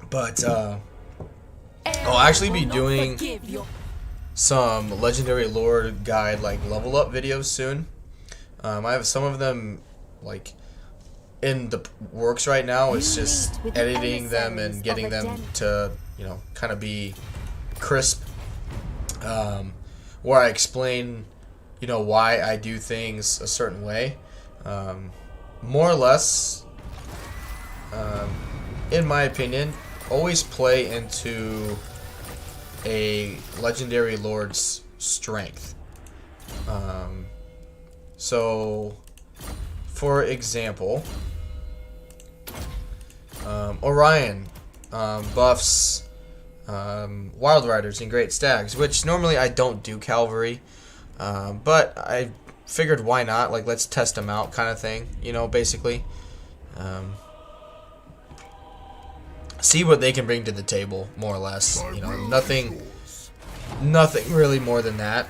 But I'll actually be doing some Legendary Lord Guide like level up videos soon. I have some of them like in the works right now. It's just editing them and getting them to, you know, kind of be crisp, where I explain, you know, why I do things a certain way. More or less, in my opinion, always play into a Legendary Lord's strength. So, for example, Orion buffs Wild Riders and Great Stags, which normally I don't do cavalry, but I figured why not, like let's test them out kind of thing, you know, basically. See what they can bring to the table, more or less, you know, nothing really more than that.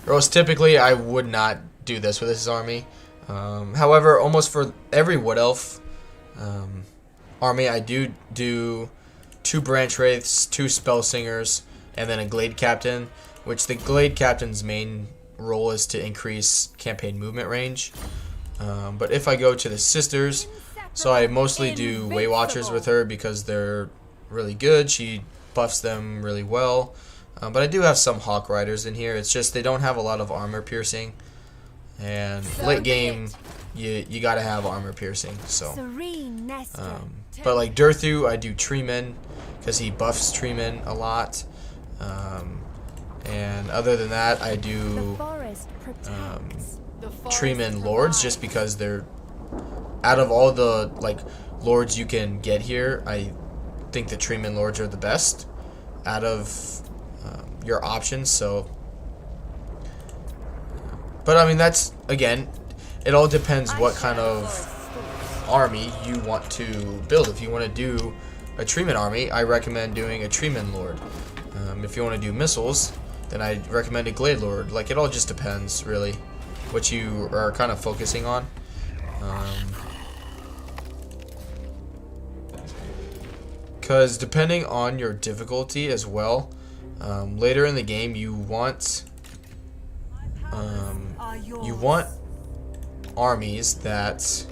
Or else typically I would not do this with this army. However, almost for every Wood Elf army, I do 2 Branch Wraiths, 2 Spell Singers, and then a Glade Captain, which the Glade Captain's main role is to increase campaign movement range. But if I go to the Sisters, so I mostly do Way Watchers with her because they're really good. She buffs them really well. But I do have some Hawk Riders in here. It's just they don't have a lot of armor piercing. And late game, you gotta have armor piercing. So, but like Durthu, I do Treeman because he buffs Treeman a lot. And other than that, I do Treeman Lords just because they're, out of all the like Lords you can get here, I think the Treeman Lords are the best out of your options. So, but I mean, that's, again, it all depends what kind of army you want to build. If you want to do a Treeman army, I recommend doing a Treeman Lord. If you want to do missiles, then I recommend a Glade Lord. Like, it all just depends, really, what you are kind of focusing on. Because depending on your difficulty as well, later in the game you want armies that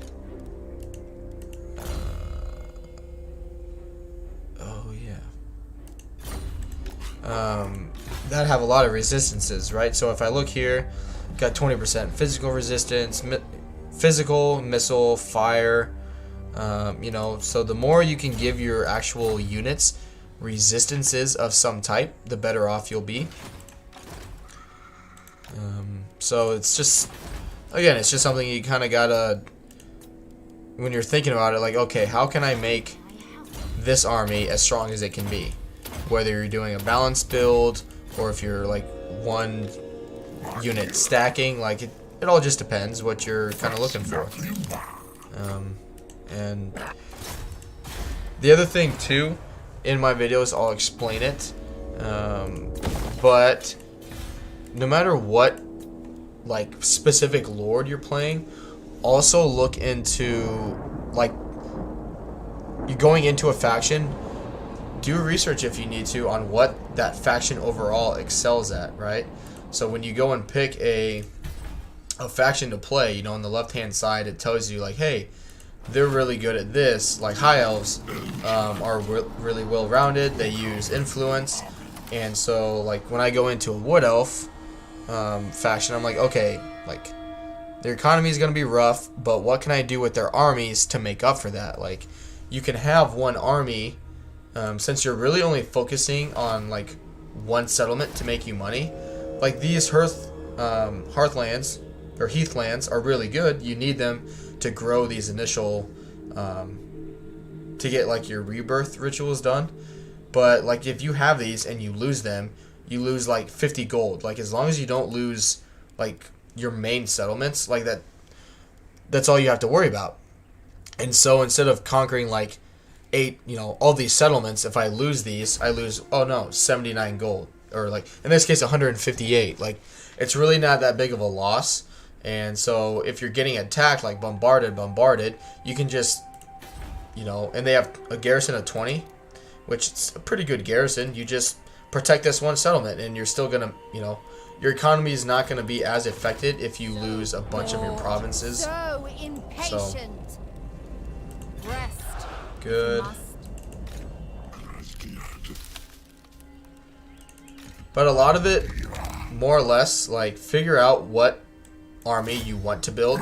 that have a lot of resistances, right? So if I look here, got 20% physical resistance, physical, missile, fire, you know, so the more you can give your actual units resistances of some type, the better off you'll be. So it's just, again, it's just something you kind of gotta, when you're thinking about it, like, okay, how can I make this army as strong as it can be? Whether you're doing a balanced build or if you're like one unit stacking, like it all just depends what you're kind of looking for. And the other thing too, in my videos I'll explain it, but no matter what like specific lord you're playing, also look into like you're going into a faction. Do research if you need to on what that faction overall excels at, right? So when you go and pick a faction to play, you know, on the left hand side it tells you like, hey, they're really good at this. Like high elves are really well rounded. They use influence, and so like when I go into a wood elf faction, I'm like, okay, like their economy is gonna be rough, but what can I do with their armies to make up for that? Like you can have one army, since you're really only focusing on like one settlement to make you money. Like these hearthlands or heathlands are really good. You need them to grow these initial to get like your rebirth rituals done. But like if you have these and you lose them, you lose like 50 gold. Like as long as you don't lose like your main settlements, like that's all you have to worry about. And so instead of conquering like 8, you know, all these settlements, if I lose these, I lose 79 gold, or like in this case 158. Like it's really not that big of a loss. And so if you're getting attacked, like bombarded, you can just, you know, and they have a garrison of 20, which is a pretty good garrison. You just protect this one settlement and you're still gonna, you know, your economy is not gonna be as affected if you lose a bunch of your provinces. So impatient. Rest. Good. But a lot of it, more or less, like figure out what army you want to build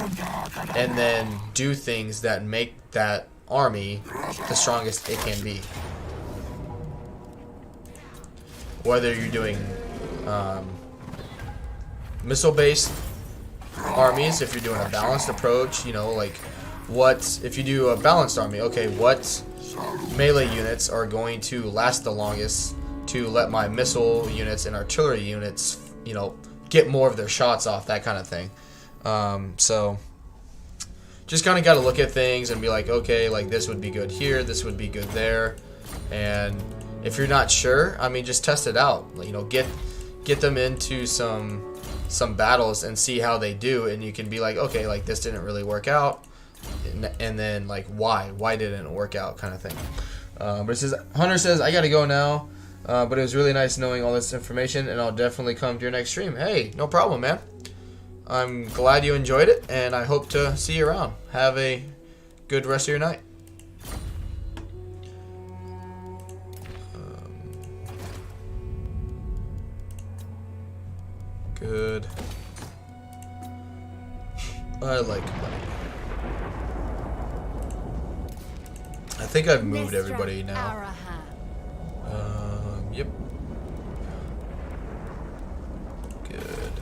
and then do things that make that army the strongest it can be. Whether you're doing missile-based armies, if you're doing a balanced approach, you know, like what if you do a balanced army, okay, what melee units are going to last the longest to let my missile units and artillery units, you know, get more of their shots off, that kind of thing. So just kind of got to look at things and be like, okay, like this would be good here, this would be good there. And if you're not sure, I mean, just test it out. You know, get them into some battles and see how they do, and you can be like, okay, like this didn't really work out, and then like why didn't it work out, kind of thing. But it says, Hunter says, I gotta go now, but it was really nice knowing all this information, and I'll definitely come to your next stream. Hey, no problem, man. I'm glad you enjoyed it, and I hope to see you around. Have a good rest of your night. Good. I like money. I think I've moved everybody now. Yep. Good.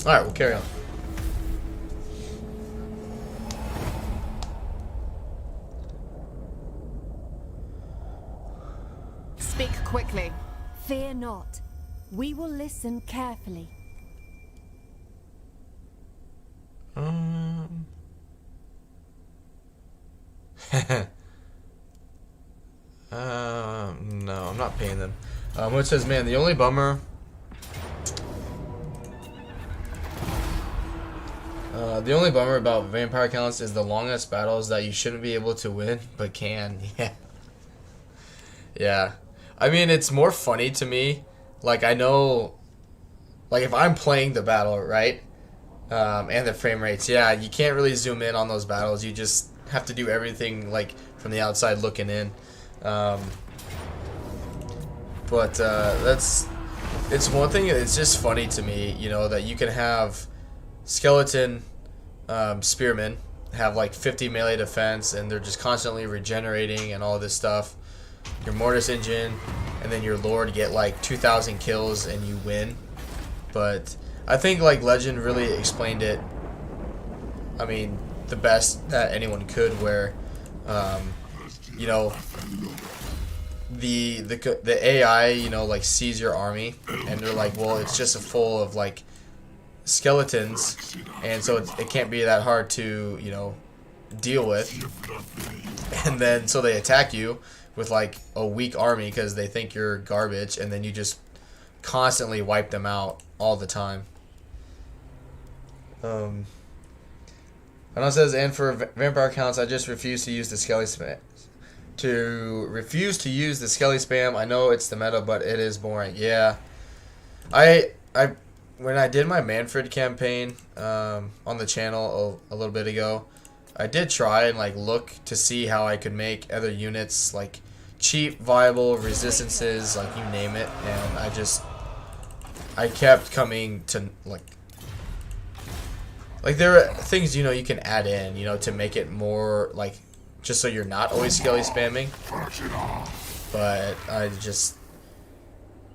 Alright, we'll carry on. Speak quickly. Fear not. We will listen carefully. No, I'm not paying them. What says, man, the only bummer. The only bummer about vampire counts is the longest battles that you shouldn't be able to win, but can. Yeah. Yeah. I mean, it's more funny to me. Like, I know, like, if I'm playing the battle, right, and the frame rates, yeah, you can't really zoom in on those battles. You just have to do everything, like, from the outside looking in. But it's one thing, it's just funny to me, you know, that you can have skeleton spearmen have, like, 50 melee defense, and they're just constantly regenerating and all this stuff. Your Mortis engine, and then your Lord get like 2,000 kills and you win. But I think like Legend really explained it, I mean, the best that anyone could, where you know, the AI, you know, like sees your army and they're like, well, it's just full of like skeletons, and so it can't be that hard to, you know, deal with. And then so they attack you with like a weak army because they think you're garbage, and then you just constantly wipe them out all the time. And it says, and for vampire counts, I just refuse to use the skelly spam. I know it's the meta, but it is boring. Yeah, when I did my Manfred campaign on the channel a little bit ago, I did try and like look to see how I could make other units like cheap, viable, resistances, like you name it, and I kept coming to like there are things, you know, you can add in, you know, to make it more like just so you're not always skelly spamming. But I just,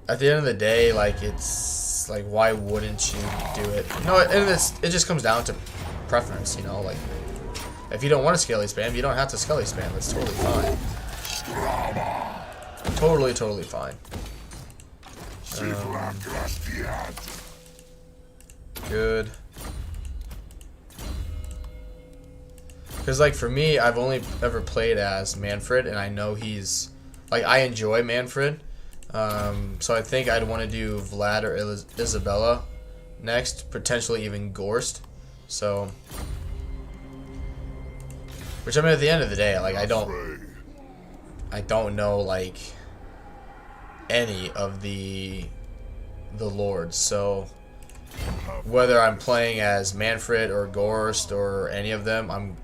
at the end of the day, like, it's like, why wouldn't you do it? You know, and it just comes down to preference, you know, like, if you don't want to skelly spam, you don't have to skelly spam. It's totally fine. Totally fine. Good. Because, like, for me, I've only ever played as Manfred, and I know he's, like, I enjoy Manfred. So I think I'd want to do Vlad or Isabella next, potentially even Gorst. So, which, I mean, at the end of the day, like, I don't know, like, any of the lords. So, whether I'm playing as Manfred or Gorst or any of them,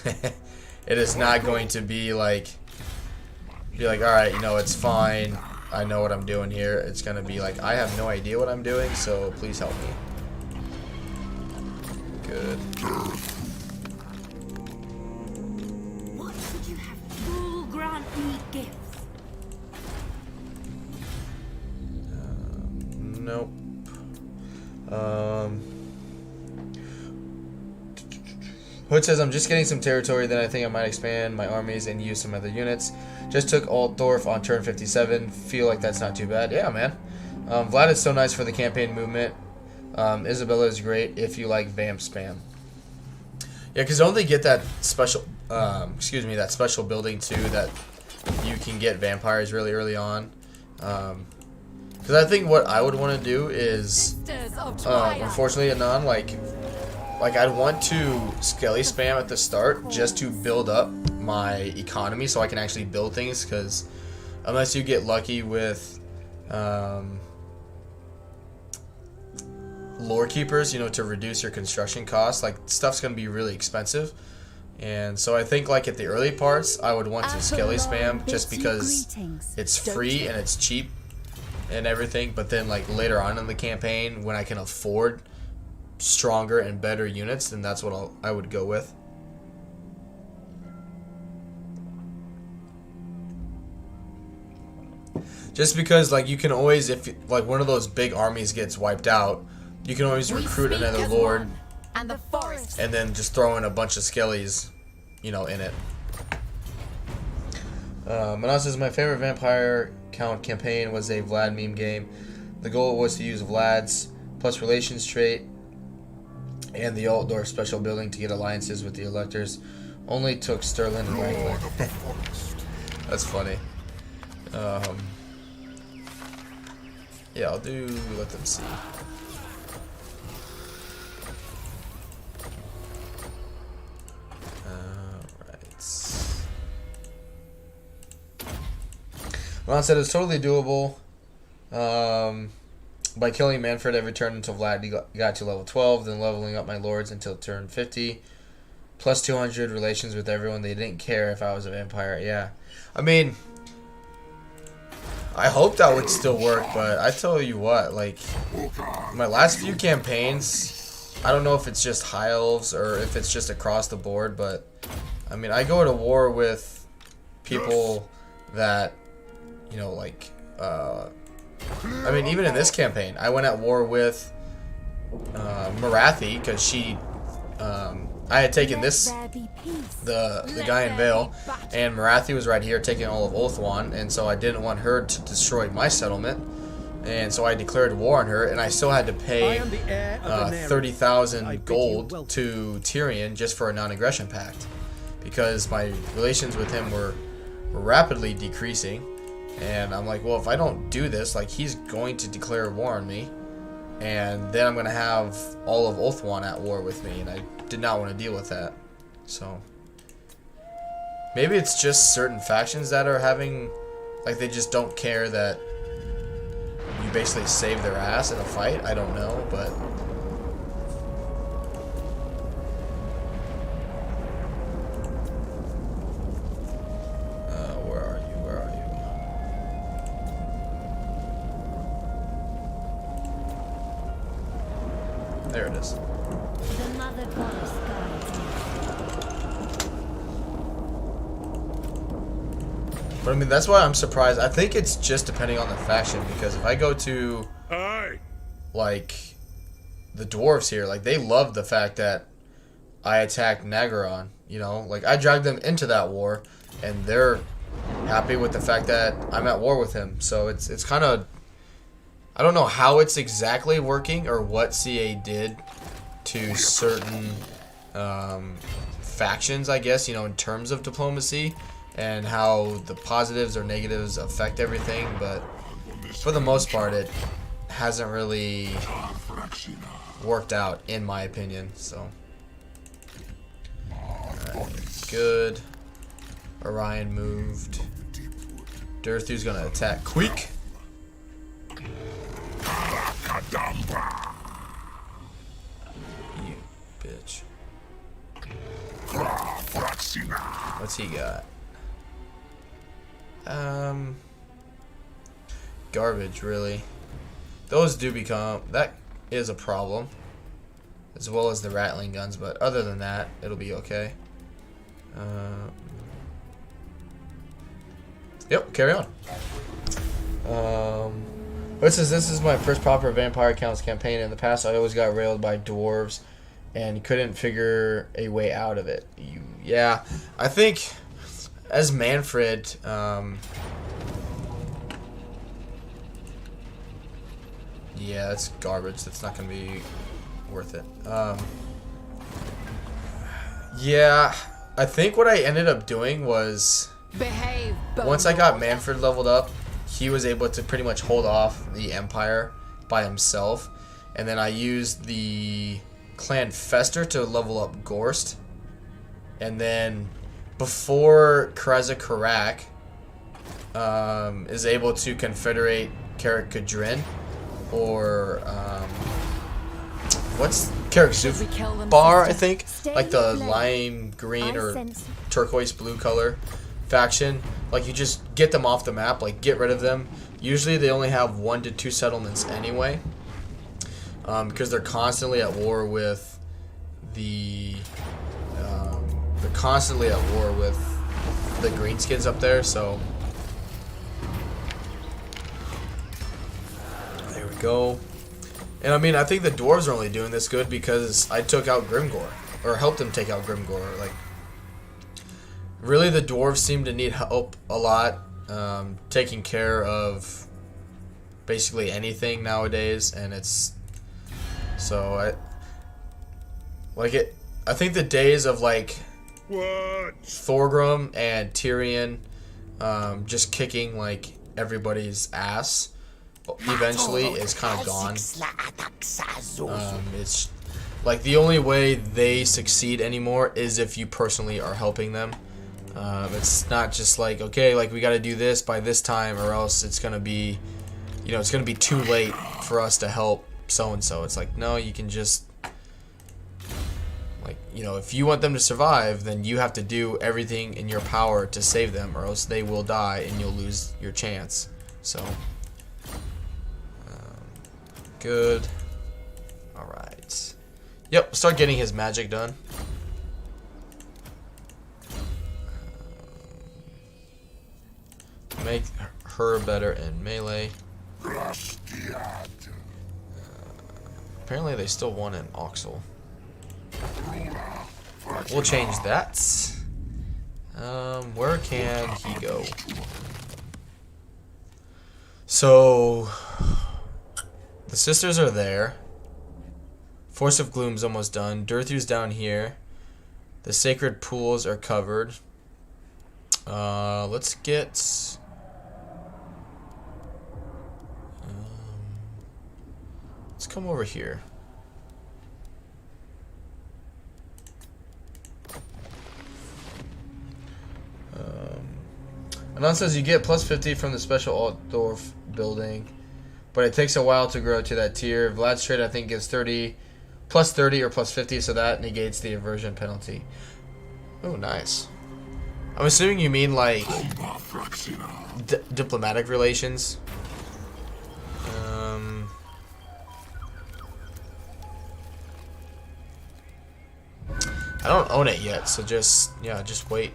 it is not going to be like, alright, you know, it's fine, I know what I'm doing here. It's gonna be like, I have no idea what I'm doing, so please help me. Good. What would you have? Who'll grant me gifts? Nope. Hood says, I'm just getting some territory, then I think I might expand my armies and use some other units. Just took Altdorf on turn 57. Feel like that's not too bad. Yeah, man. Vlad is so nice for the campaign movement. Isabella is great if you like vamp spam. Yeah, because don't they get that special, that special building too, that you can get vampires really early on. Because I think what I would want to do is, unfortunately, Anon, like I'd want to skelly spam at the start just to build up my economy so I can actually build things, because unless you get lucky with lore keepers, you know, to reduce your construction costs, like, stuff's gonna be really expensive. And so I think, like, at the early parts, I would want to skelly spam just because it's free and it's cheap and everything. But then, like, later on in the campaign, when I can afford stronger and better units, then that's what I would go with. Just because, like, you can always, if like one of those big armies gets wiped out, you can always recruit another lord And the forest. and then just throw in a bunch of skellies, you know, in it. Manas says, my favorite vampire count campaign was a Vlad meme game. The goal was to use Vlad's plus relations trait and the Altdorf special building to get alliances with the electors. Only took Sterling and Wrangler. That's funny. Yeah, I'll do let them see. Alright. Ron said it's totally doable. By killing Manfred every turn until Vlad got to level 12, then leveling up my lords until turn 50. Plus 200 relations with everyone. They didn't care if I was a vampire. Yeah. I mean, I hope that would still work, but I tell you what, like, my last few campaigns, I don't know if it's just high elves or if it's just across the board, but, I mean, I go to war with people that, you know, like, I mean, even in this campaign, I went at war with Marathi, because she, I had taken this, the guy in Vale, and Marathi was right here taking all of Ulthuan, and so I didn't want her to destroy my settlement, and so I declared war on her, and I still had to pay 30,000 gold to Tyrion just for a non-aggression pact, because my relations with him were rapidly decreasing. And I'm like, well, if I don't do this, like, he's going to declare war on me. And then I'm going to have all of Ulthuan at war with me. And I did not want to deal with that. So, maybe it's just certain factions that are having, like, they just don't care that you basically save their ass in a fight. I don't know, but... where are you? Where are you? There it is. The mother goddess guides you. But I mean, that's why I'm surprised. I think it's just depending on the faction, because if I go to, Aye. like, the dwarves here, like, they love the fact that I attacked Nagaron, you know? Like, I dragged them into that war, and they're happy with the fact that I'm at war with him. So it's kind of, I don't know how it's exactly working or what CA did to certain factions, I guess, you know, in terms of diplomacy and how the positives or negatives affect everything, but for the most part it hasn't really worked out in my opinion. So good. Orion moved. Durthu's gonna attack Queek. You bitch. What's he got? Garbage, really. Those do become, that is a problem, as well as the rattling guns, but other than that, it'll be okay. Yep, carry on. It says, this is my first proper Vampire Counts campaign. In the past, I always got railed by dwarves and couldn't figure a way out of it. Yeah, I think as Manfred, yeah, that's garbage. That's not going to be worth it. Yeah, I think what I ended up doing was, Behave, once I got Manfred leveled up, he was able to pretty much hold off the Empire by himself. And then I used the Clan Fester to level up Gorst. And then before Kreza Karak is able to confederate Karak Kadrin, or what's Karak Zufbar, I think, like the lime green or turquoise blue color faction. Like, you just get them off the map, like get rid of them. Usually they only have 1 to 2 settlements anyway, because they're constantly at war with the greenskins up there. So there we go. And I mean, I think the dwarves are only doing this good because I took out Grimgor, or helped them take out Grimgor. Like, really, the dwarves seem to need help a lot, taking care of basically anything nowadays, and it's so I think the days of like Thorgrim and Tyrion just kicking like everybody's ass eventually is kind of gone. It's like the only way they succeed anymore is if you personally are helping them. It's not just like, okay, like we got to do this by this time or else it's going to be, you know, it's going to be too late for us to help so-and-so. It's like, no, you can just, like, you know, if you want them to survive, then you have to do everything in your power to save them or else they will die and you'll lose your chance. So, good. Alright. Yep, start getting his magic done. Make her better in melee. Apparently they still want an Oxel. We'll change that. Where can he go? So the sisters are there. Force of Gloom's almost done. Durthu's down here. The sacred pools are covered. Let's get. Let's come over here. Anon says you get plus 50 from the special outdoor building, but it takes a while to grow to that tier. Vlad's trade I think gives 30, plus 30 or plus 50, so that negates the aversion penalty. Oh, nice. I'm assuming you mean like diplomatic relations. I don't own it yet, so just wait.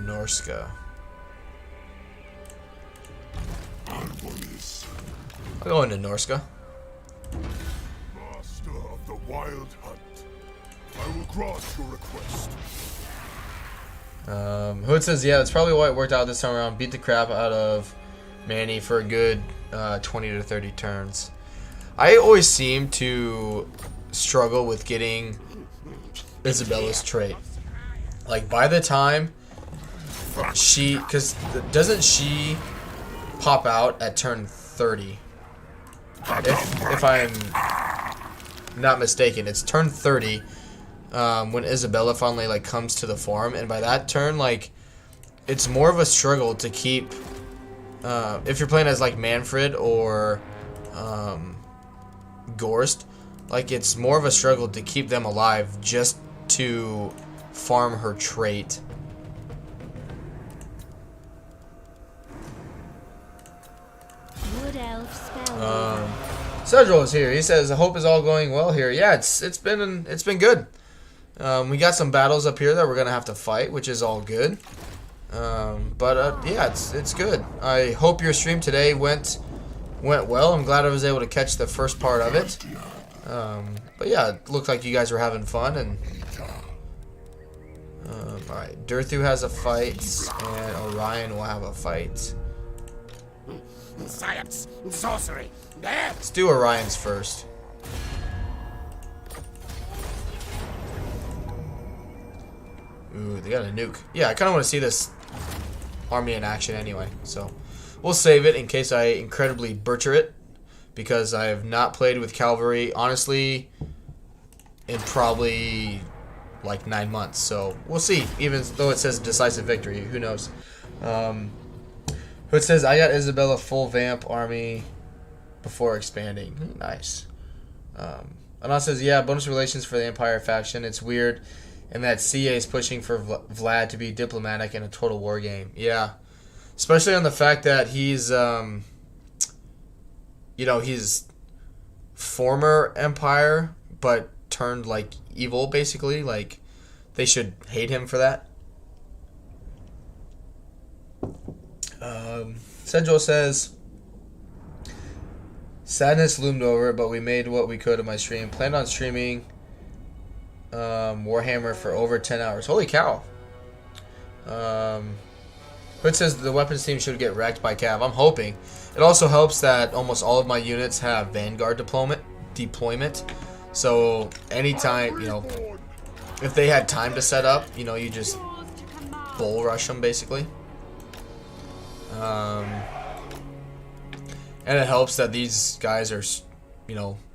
Norska. I'll go into Norska. Master of the Wild Hunt, I will grant your request. Hood says, yeah, that's probably why it worked out this time around. Beat the crap out of Manny for a good 20 to 30 turns. I always seem to struggle with getting Isabella's trait. Like, by the time she... Because doesn't she pop out at turn 30? If I'm not mistaken. It's turn 30 when Isabella finally, like, comes to the farm. And by that turn, like, it's more of a struggle to keep... if you're playing as, like, Manfred or... Gorst, like it's more of a struggle to keep them alive just to farm her trait. Wood elf spell. Cedral is here. He says, "I hope it's all going well here." Yeah, it's been good. We got some battles up here that we're gonna have to fight, which is all good. Yeah, it's good. I hope your stream today went well. I'm glad I was able to catch the first part of it. But yeah, it looked like you guys were having fun. And alright, Durthu has a fight, and Orion will have a fight. Science, sorcery. Let's do Orion's first. Ooh, they got a nuke. Yeah, I kind of want to see this army in action anyway, so... We'll save it in case I incredibly butcher it, because I have not played with cavalry, honestly, in probably like 9 months. So we'll see, even though it says decisive victory. Who knows? It says, I got Isabella full vamp army before expanding. Nice. Anon says, yeah, bonus relations for the Empire faction. It's weird, and that CA is pushing for Vlad to be diplomatic in a total war game. Yeah. Especially on the fact that he's, he's former Empire, but turned, like, evil, basically. Like, they should hate him for that. Sedjo says, sadness loomed over, but we made what we could of my stream. Planned on streaming Warhammer for over 10 hours. Holy cow. Hood says the weapons team should get wrecked by Cav. I'm hoping. It also helps that almost all of my units have Vanguard deployment. So anytime, if they had time to set up, you just bull rush them basically. And it helps that these guys are,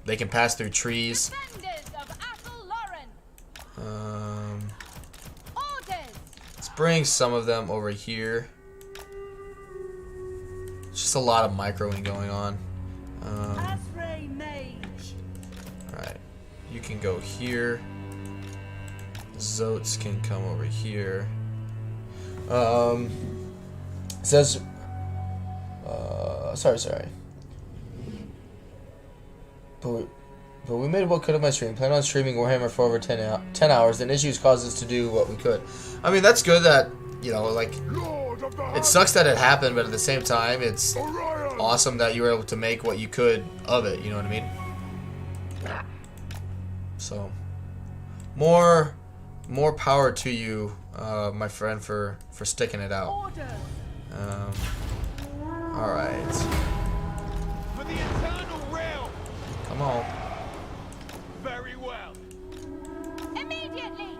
they can pass through trees. Let's bring some of them over here. It's just a lot of microing going on. Alright. You can go here. Zotes can come over here. It says... sorry. But we made what could of my stream. Plan on streaming Warhammer for over 10 hours. Then issues caused us to do what we could. I mean, that's good that, it sucks that it happened, but at the same time, it's awesome that you were able to make what you could of it, you know what I mean? So, more power to you, my friend, for sticking it out. Alright. For the eternal realm. Come on. Very well. Immediately!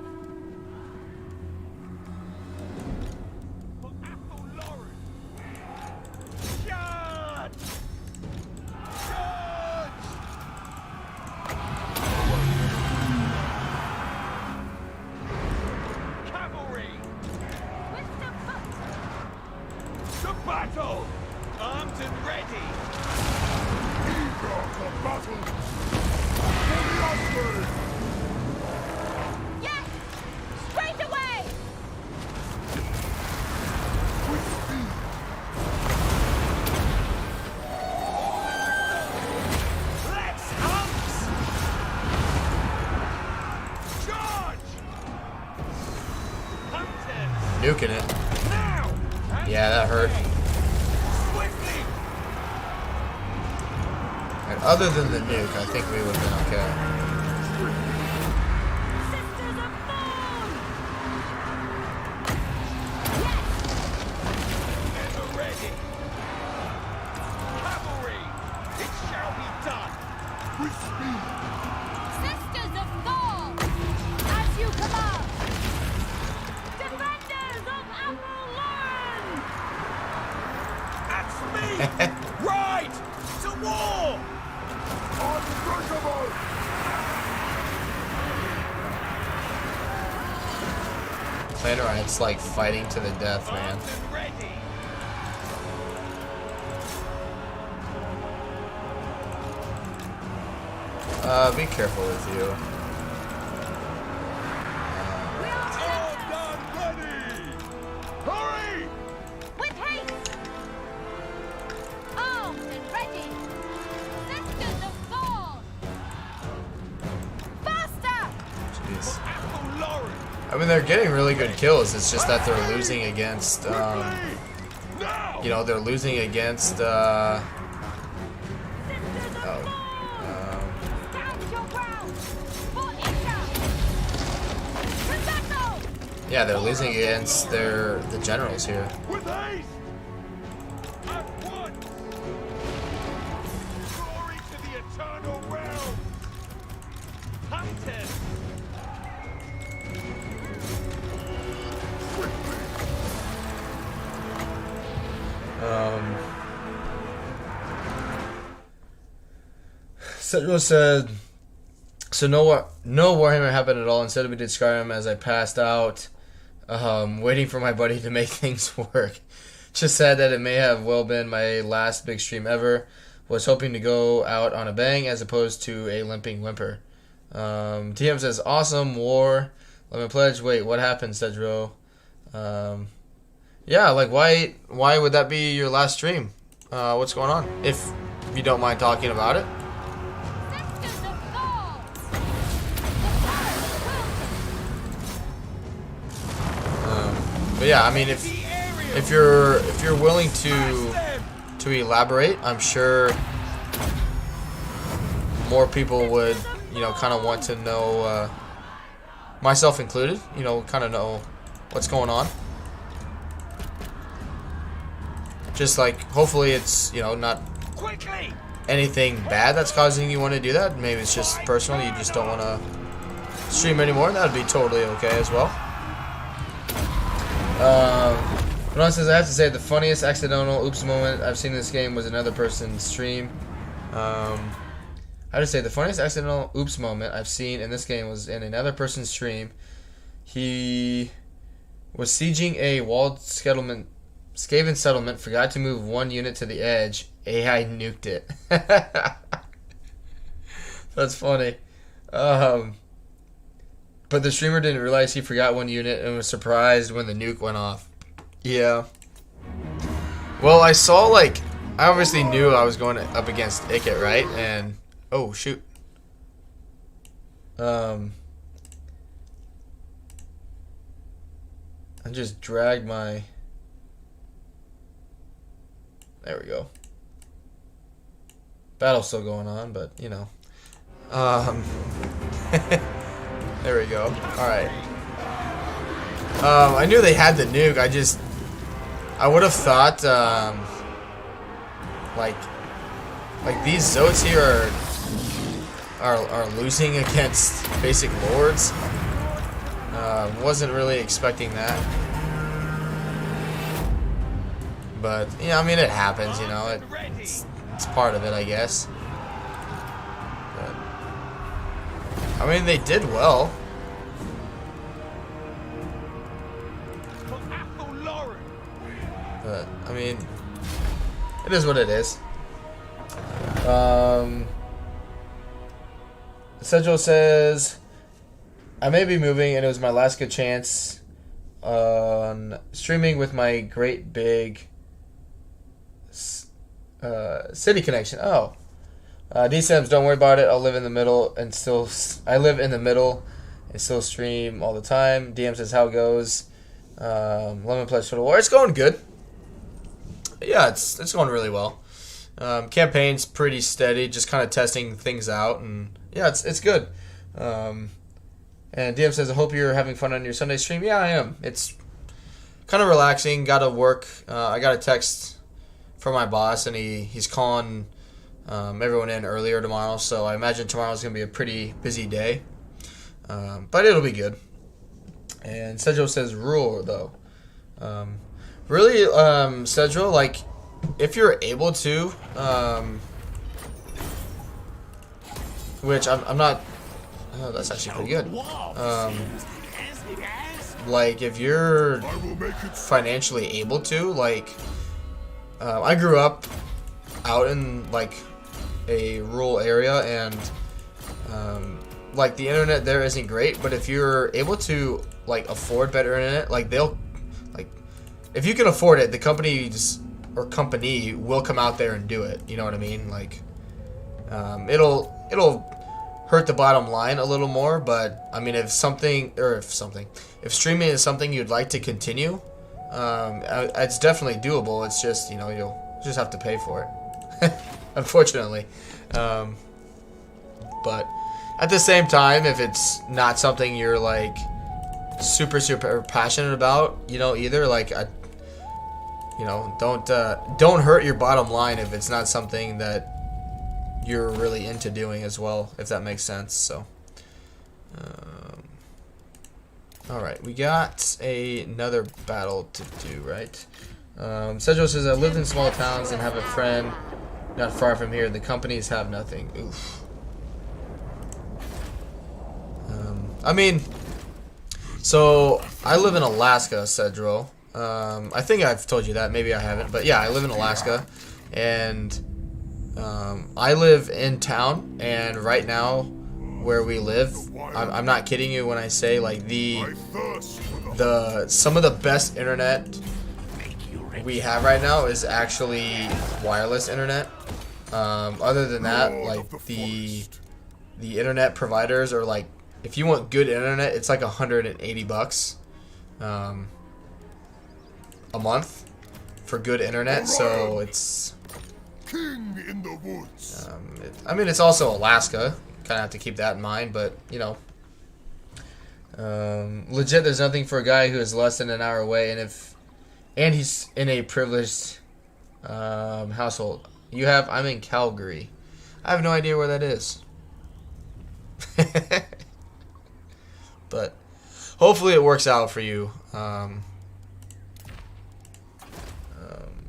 Cavalry! With the foot! To battle! Armed and ready! Eager for battle! For the Osprey! Yes! Straight away! With speed! Let's hunt! Charge! Hunters! Nuking it. Now! Yeah, that hurt. Swiftly! And other than the nuke, I think we would have been okay. Sisters of Thorn! Ever ready! Cavalry! It shall be done! With speed! Sisters of Thorn! As you command! Defenders of Apple Lauren! At speed! Right! To war! Unbreakable! Planerites like fighting to the death, man. Armed and ready! Be careful with you. All done ready! Hurry! With haste! Armed and ready! Sisters of Thorn! Faster! Jeez. Apple Lauren! I mean, they're getting really good kills. It's just that they're losing against, Now! you know, they're losing against, Sisters of oh, Thorn! Stand your ground! For Isha! To battle! yeah, they're losing against the generals here. With haste! At once! Glory to the eternal realm! Hunters! Cedro said, so no Warhammer happened at all. Instead, we did Skyrim as I passed out, waiting for my buddy to make things work. Just sad that it may have well been my last big stream ever. Was hoping to go out on a bang as opposed to a limping whimper. TM says, awesome, war. Lemon Pledge, wait, what happened, Cedro? Yeah, like, why would that be your last stream? What's going on? If you don't mind talking about it. Sisters of Thorn! But yeah, I mean, if you're willing to elaborate, I'm sure more people would, you know, kind of want to know, myself included, you know, kind of know what's going on. Just like, hopefully it's, you know, not Quickly! anything bad that's causing you want to do that. Maybe it's just personal, you just don't want to stream anymore. That'd be totally okay as well. Ron says, I have to say the funniest accidental oops moment I've seen in this game was another person's stream. I have to say the funniest accidental oops moment I've seen in this game was in another person's stream. He was sieging a walled Skaven settlement, forgot to move one unit to the edge. AI nuked it. That's funny. But the streamer didn't realize he forgot one unit and was surprised when the nuke went off. Yeah. Well, I saw, like, I obviously knew I was going up against Ikit, right? And, oh, shoot. I just dragged my... There we go. Battle's still going on, but, you know. There we go. Alright. I knew they had the nuke. I would have thought, like these Zotes here are losing against basic lords. Wasn't really expecting that. But, yeah, I mean, it happens, you know. It's part of it, I guess. But, I mean, they did well. But, I mean, it is what it is. Sedgel says, I may be moving, and it was my last good chance on streaming with my great big city connection. Oh, D-Sims, don't worry about it. I'll live in the middle and still. I live in the middle and still stream all the time. DM says how it goes. Lemon Pledge Total War. It's going good. Yeah, it's going really well. Campaign's pretty steady, just kind of testing things out, and yeah, it's good. And DM says, I hope you're having fun on your Sunday stream. Yeah, I am. It's kind of relaxing. Got to work. I got a text from my boss, and he's calling everyone in earlier tomorrow, so I imagine tomorrow's going to be a pretty busy day. But it'll be good. And Sedgel says, rule, though. Really, Sedgel, like, if you're able to, which I'm not, oh, that's actually pretty good. Like, if you're financially able to, like, I grew up out in, like, a rural area, and, like, the internet there isn't great, but if you're able to, like, afford better internet, like, they'll, like, if you can afford it, the companies or company will come out there and do it. You know what I mean? Like, it'll hurt the bottom line a little more, but I mean, if streaming is something you'd like to continue, it's definitely doable. It's just, you know, you'll just have to pay for it, unfortunately. But at the same time, if it's not something you're like super passionate about, you know, either, like, you know, don't hurt your bottom line if it's not something that you're really into doing as well, if that makes sense. So, all right, we got another battle to do, right? Sedgel says, I lived in small towns and have a friend not far from here. The companies have nothing. Oof. I mean, so I live in Alaska, Sedgel. I think I've told you that. Maybe I haven't. But yeah, I live in Alaska. And I live in town. And right now, where we live, I'm not kidding you when I say, like, some of the best internet we have right now is actually wireless internet. Other than that, like, the internet providers are, like, if you want good internet, it's like $180 a month for good internet. So it's King in the woods. I mean, it's also Alaska. Kind of have to keep that in mind, but you know, legit, there's nothing for a guy who is less than an hour away, and he's in a privileged household. I'm in Calgary. I have no idea where that is. But hopefully it works out for you.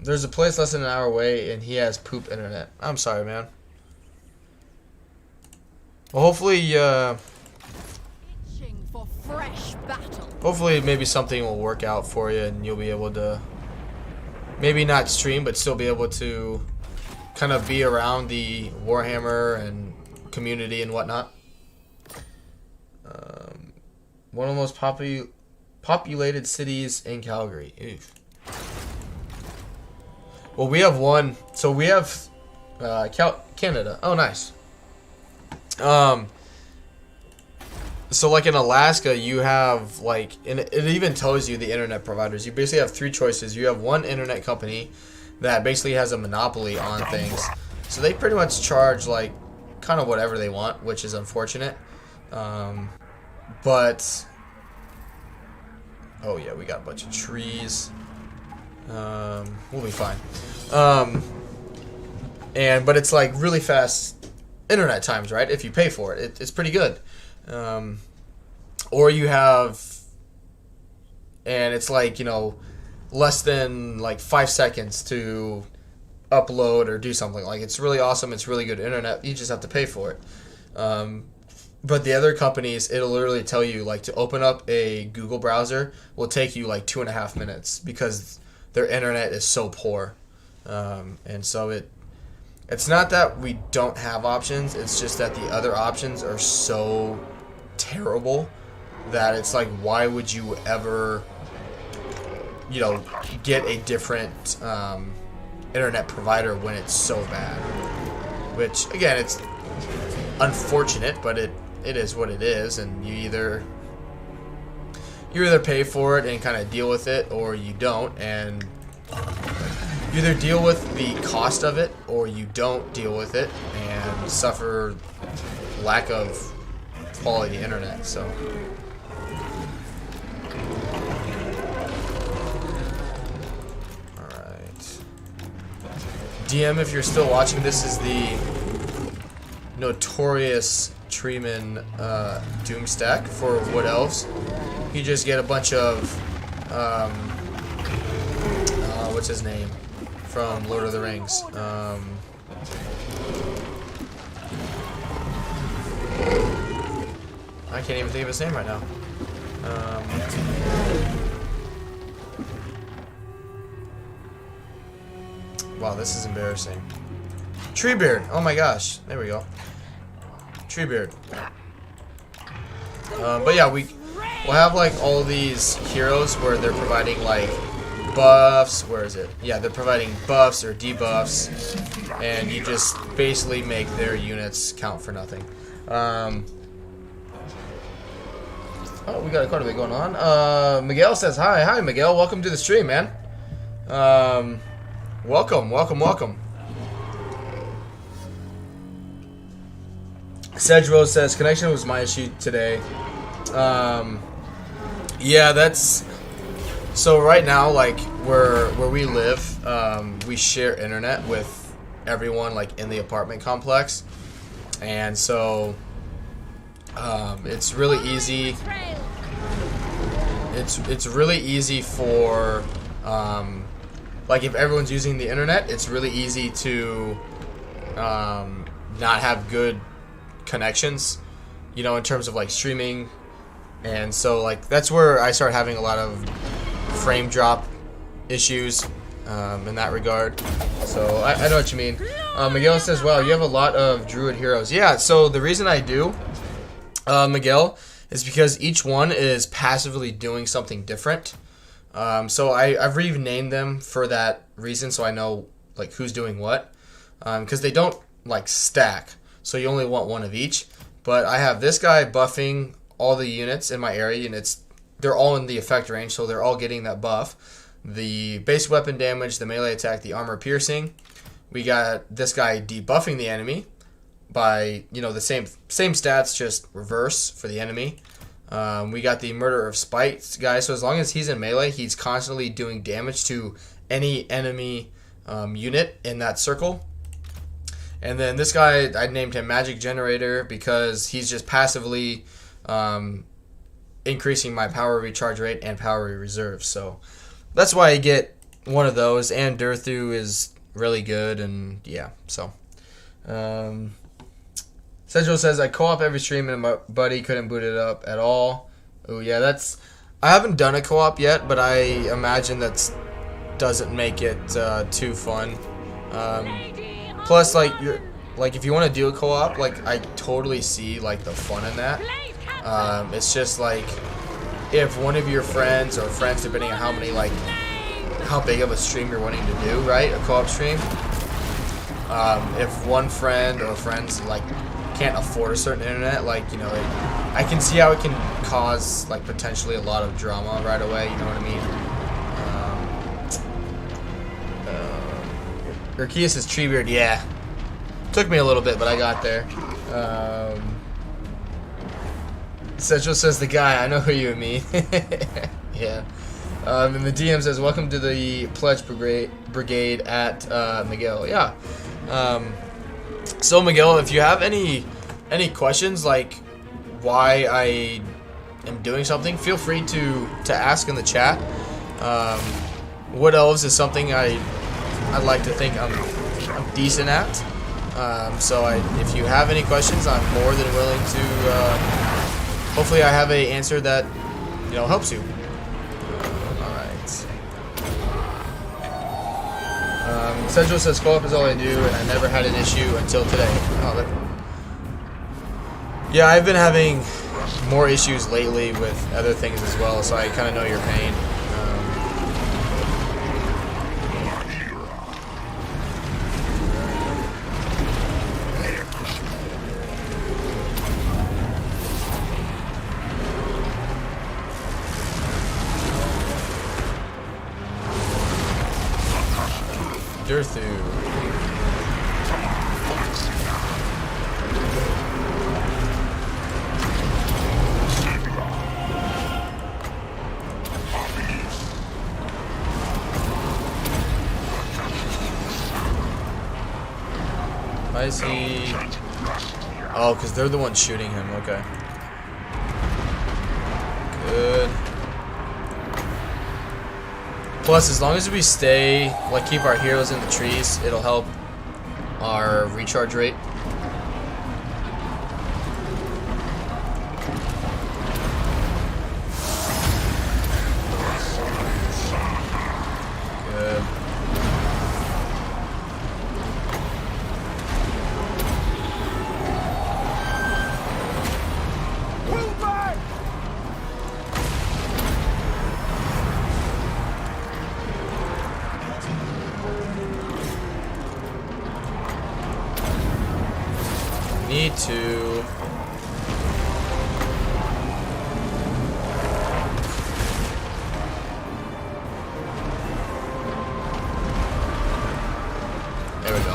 There's a place less than an hour away, and he has poop internet. I'm sorry, man. Well, hopefully maybe something will work out for you, and you'll be able to maybe not stream, but still be able to kind of be around the Warhammer and community and whatnot. One of the most populated cities in Calgary. Oof. Well, we have one. So we have Canada. Oh, nice. So like in Alaska, you have like, and it even tells you the internet providers. You basically have three choices. You have one internet company that basically has a monopoly on things. So they pretty much charge like kind of whatever they want, which is unfortunate. But oh yeah, we got a bunch of trees. We'll be fine. But it's like really fast internet times, right? If you pay for it, it's pretty good. Or you have and it's like, you know, less than like 5 seconds to upload or do something. Like, it's really awesome. It's really good internet. You just have to pay for it. But the other companies, it'll literally tell you, like, to open up a Google browser will take you like 2.5 minutes because their internet is so poor. And so it's not that we don't have options, it's just that the other options are so terrible that it's like, why would you ever, you know, get a different internet provider when it's so bad? Which, again, it's unfortunate, but it is what it is, and you either pay for it and kind of deal with it, or you don't, and you either deal with the cost of it or you don't deal with it and suffer lack of quality internet. So alright, DM, if you're still watching, this is the notorious Treeman Doom stack for Wood Elves. You just get a bunch of what's his name from Lord of the Rings? I can't even think of his name right now. Wow, this is embarrassing. Treebeard. Oh my gosh. There we go. Treebeard. But yeah, we'll have like all these heroes where they're providing like buffs. Where is it? Yeah, they're providing buffs or debuffs, and you just basically make their units count for nothing. Oh, we got quite a bit going on. Miguel says hi. Hi, Miguel. Welcome to the stream, man. Welcome. Sedge says connection was my issue today. Yeah, that's so right now, like where we live, we share internet with everyone like in the apartment complex, and so it's really easy. It's really easy for like if everyone's using the internet, it's really easy to not have good connections, you know, in terms of like streaming. And so like that's where I start having a lot of frame drop issues in that regard. So I know what you mean. Miguel says, wow, you have a lot of druid heroes. Yeah, so the reason I do, Miguel, is because each one is passively doing something different. So I've renamed them for that reason, so I know like who's doing what, because they don't like stack, so you only want one of each. But I have this guy buffing all the units in my area, and they're all in the effect range, so they're all getting that buff. The base weapon damage, the melee attack, the armor piercing. We got this guy debuffing the enemy by, you know, the same stats, just reverse for the enemy. We got the murder of spite guy, so as long as he's in melee, he's constantly doing damage to any enemy unit in that circle. And then this guy, I named him Magic Generator because he's just passively increasing my power recharge rate and power reserve. So that's why I get one of those. And Durthu is really good, and yeah. So Central says I co-op every stream and my buddy couldn't boot it up at all. Oh yeah, I haven't done a co-op yet, but I imagine that doesn't make it too fun. Plus, like if you want to do a co-op, like I totally see like the fun in that. It's just like if one of your friends or friends, depending on how big of a stream you're wanting to do, right? A co-op stream. If one friend or friends like can't afford a certain internet, like, you know, I can see how it can cause like potentially a lot of drama right away. You know what I mean? Urkias is Treebeard, yeah. Took me a little bit, but I got there. Central says the guy, I know who you mean. Yeah. And the DM says, welcome to the Pledge Brigade at Miguel. Yeah. So Miguel, if you have any questions, like why I am doing something, feel free to ask in the chat. Wood Elves is something I like to think I'm decent at. So if you have any questions, I'm more than willing to. Hopefully, I have a answer that helps you. All right. Central says co-op is all I do, and I never had an issue until today. Oh, yeah, I've been having more issues lately with other things as well, so I kind of know your pain. Durthu. Why is he? Oh, because they're the ones shooting him. Okay. Good. Plus, as long as we stay, keep our heroes in the trees, it'll help our recharge rate. Good. Pull back! Need to. There we go.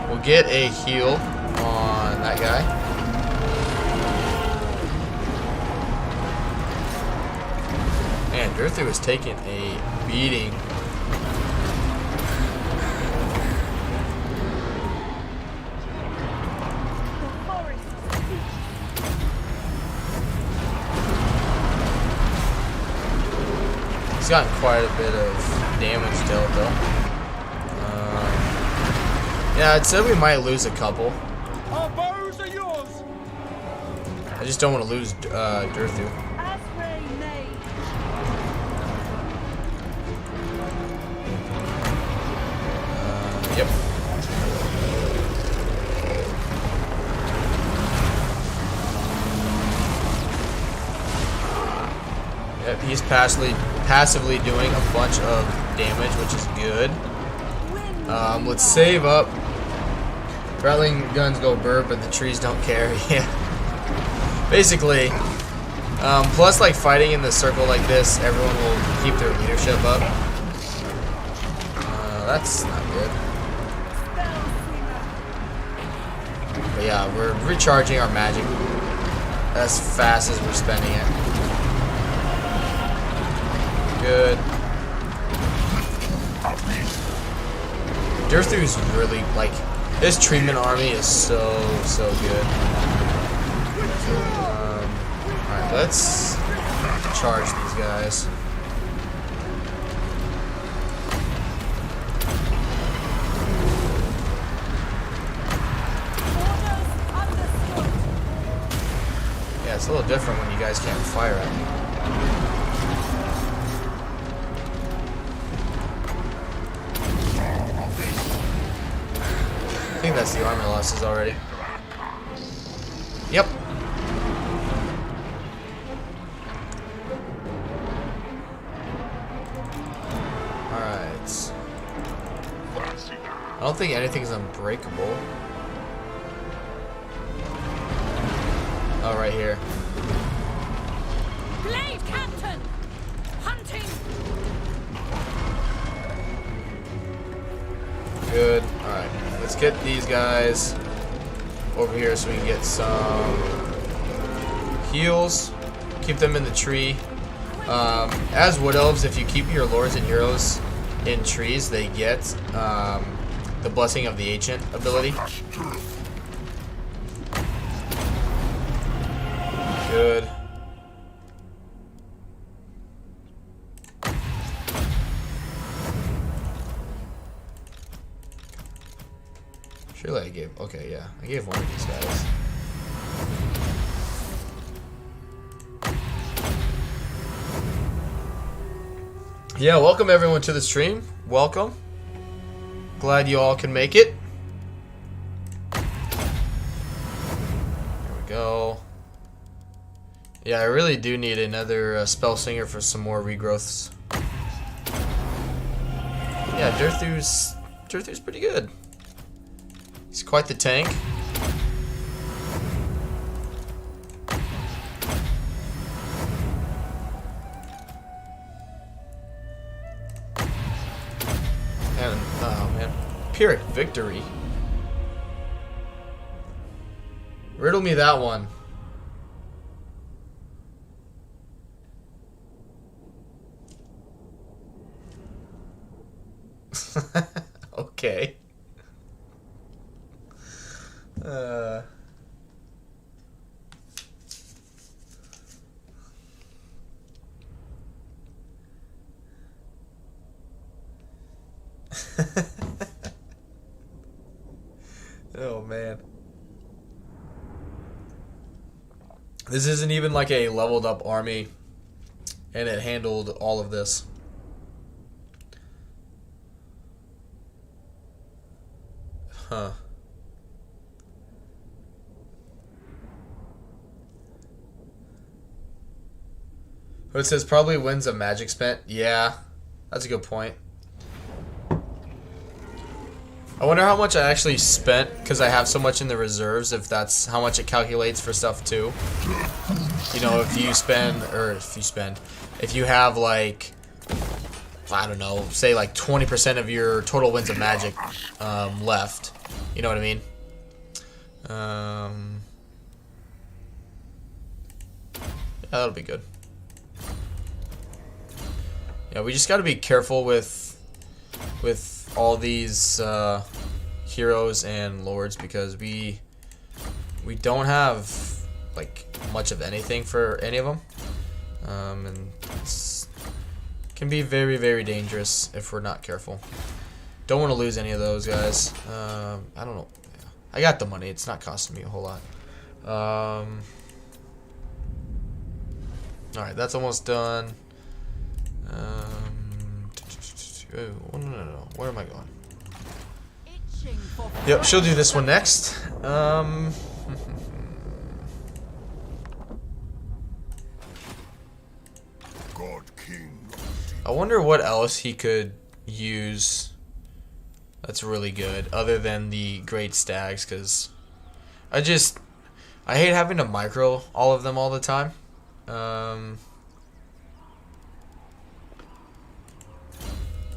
We'll get a heal on that guy. Man, Durthu is taking a beating. He's gotten quite a bit of damage dealt though. Yeah, I'd say we might lose a couple. Our bows are yours! I just don't want to lose Durthu. Yep. Yep, he's passively doing a bunch of damage, which is good. Let's save up. Rattling guns go burr, but the trees don't care. Yeah. Basically, plus fighting in the circle like this, everyone will keep their leadership up. That's not good. But yeah, we're recharging our magic as fast as we're spending it. Good. Durthu's really, his treatment army is so good. Alright, let's charge these guys. Yeah, it's a little different when you guys can't fire at me. I think that's the armor losses already. Yep. Alright. I don't think anything's unbreakable. Oh, right here. Blade Captain! Hunting! Good. Alright. Let's get these guys over here so we can get some heals. Keep them in the tree. As Wood Elves, if you keep your lords and heroes in trees, they get the Blessing of the Ancient ability. Good. Surely I gave, okay, yeah, I gave one of these guys. Yeah, welcome everyone to the stream. Welcome. Glad you all can make it. There we go. Yeah, I really do need another spell singer for some more regrowths. Yeah, Dirthu's pretty good. He's quite the tank. And oh man, Pyrrhic victory. Riddle me that one. Okay. Oh man. This isn't even like a leveled up army, and it handled all of this. Huh. Oh, it says probably wins a magic spent. Yeah, that's a good point. I wonder how much I actually spent because I have so much in the reserves, if that's how much it calculates for stuff too. You know, if you have like, I don't know, say like 20% of your total wins of magic left. You know what I mean? Yeah, that'll be good. Yeah, we just got to be careful with all these heroes and lords because we don't have like much of anything for any of them, and it's can be very, very dangerous if we're not careful. Don't want to lose any of those guys. I don't know. I got the money. It's not costing me a whole lot. Alright, that's almost done. Oh, no. Where am I going? Yep, she'll do this one next. God King. I wonder what else he could use that's really good other than the great stags, because I hate having to micro all of them all the time.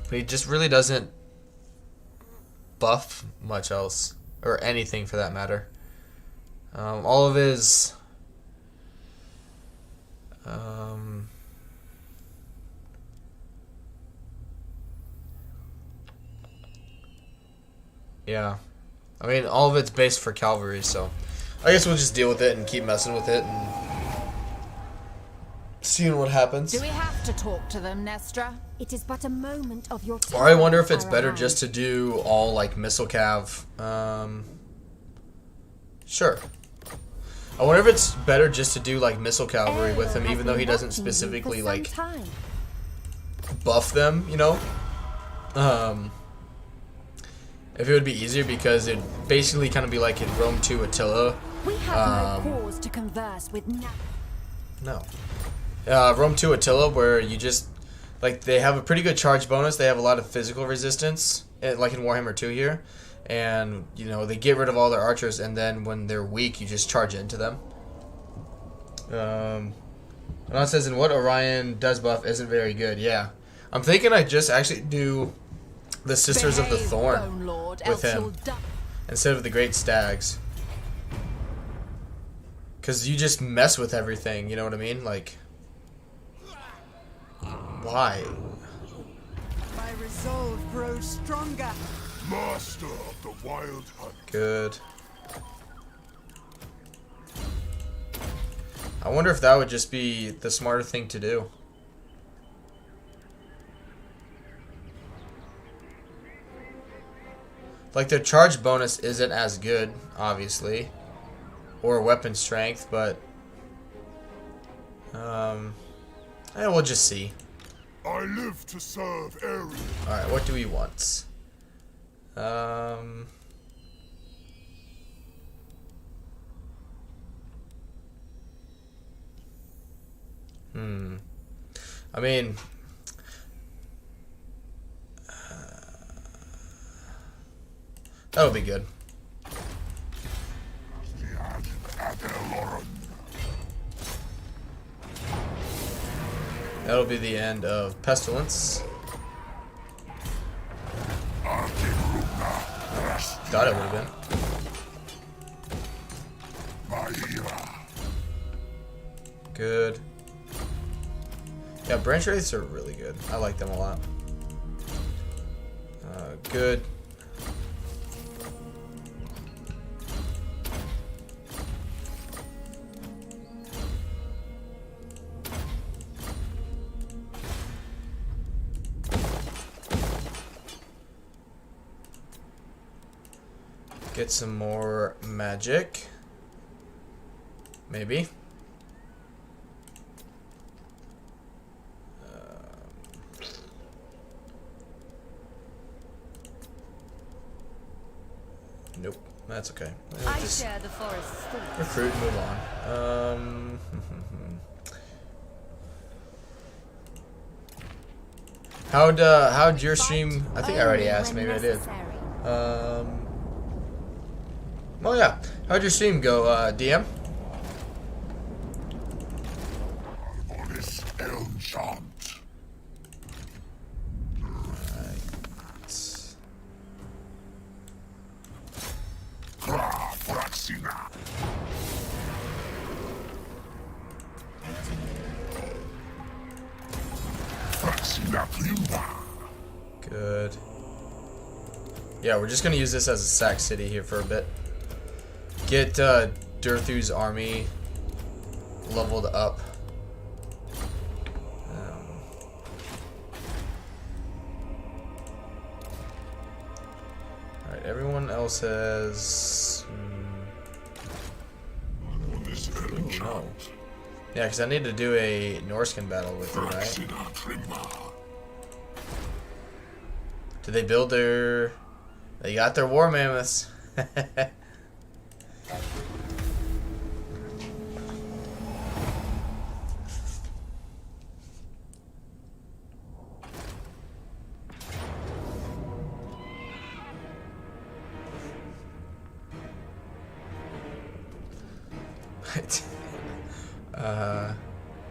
But he just really doesn't buff much else, or anything for that matter. All of his yeah, I mean all of it's based for cavalry, so I guess we'll just deal with it and keep messing with it and seeing what happens. Do we have to talk to them, Nestra? It is but a moment of your time. Or I wonder if it's better just to do all like missile cav. Sure. I wonder if it's better just to do like missile cavalry with him, even though he doesn't specifically like buff them, you know? If it would be easier, because it'd basically kind of be like in Rome 2 Attila. We have no cause to converse with No. Rome 2 Attila, where you just like they have a pretty good charge bonus. They have a lot of physical resistance, like in Warhammer 2 here, and you know they get rid of all their archers, and then when they're weak, you just charge into them. And it says, "In what Orion does buff isn't very good." Yeah, I'm thinking I just actually do the Sisters of the Thorn with him instead of the Great Stags, because you just mess with everything. You know what I mean? Like. Why? My resolve grows stronger. Master of the wild hunt. Good. I wonder if that would just be the smarter thing to do. Like, their charge bonus isn't as good, obviously. Or weapon strength, but... we'll just see. I live to serve Ares. Alright, what do we want? I mean... that would be good. That'll be the end of Pestilence. Thought it would have been. Good. Yeah, branch wraiths are really good. I like them a lot. Good. Get some more magic. Maybe. Nope, that's okay. I share the forest's thoughts. Recruit and move on. How'd your stream? I think I already asked. Maybe I did. Oh yeah, how'd your stream go, DM? Good. Yeah, we're just gonna use this as a sack city here for a bit. Get Durthu's army leveled up. Alright, everyone else has... Ooh, no. Yeah, because I need to do a Norscan battle with them, right? Did they build their... They got their war mammoths.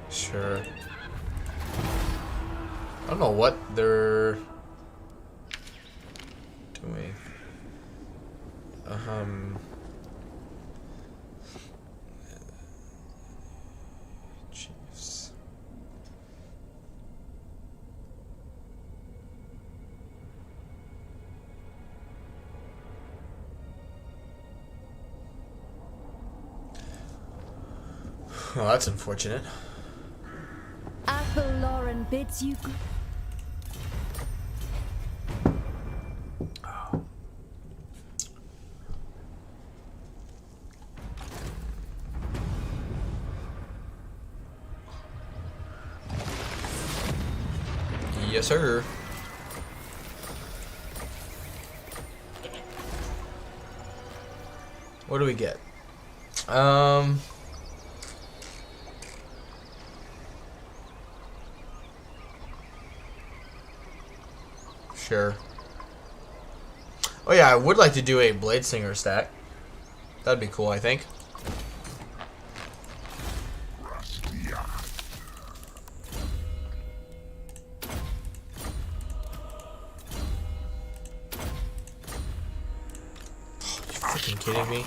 Sure. I don't know what they're doing. Chiefs. Well, that's unfortunate. Apple Lauren bids you good. Yes, sir. What do we get? Sure. Oh yeah, I would like to do a Blade Singer stack. That'd be cool, I think. Are you freaking kidding me?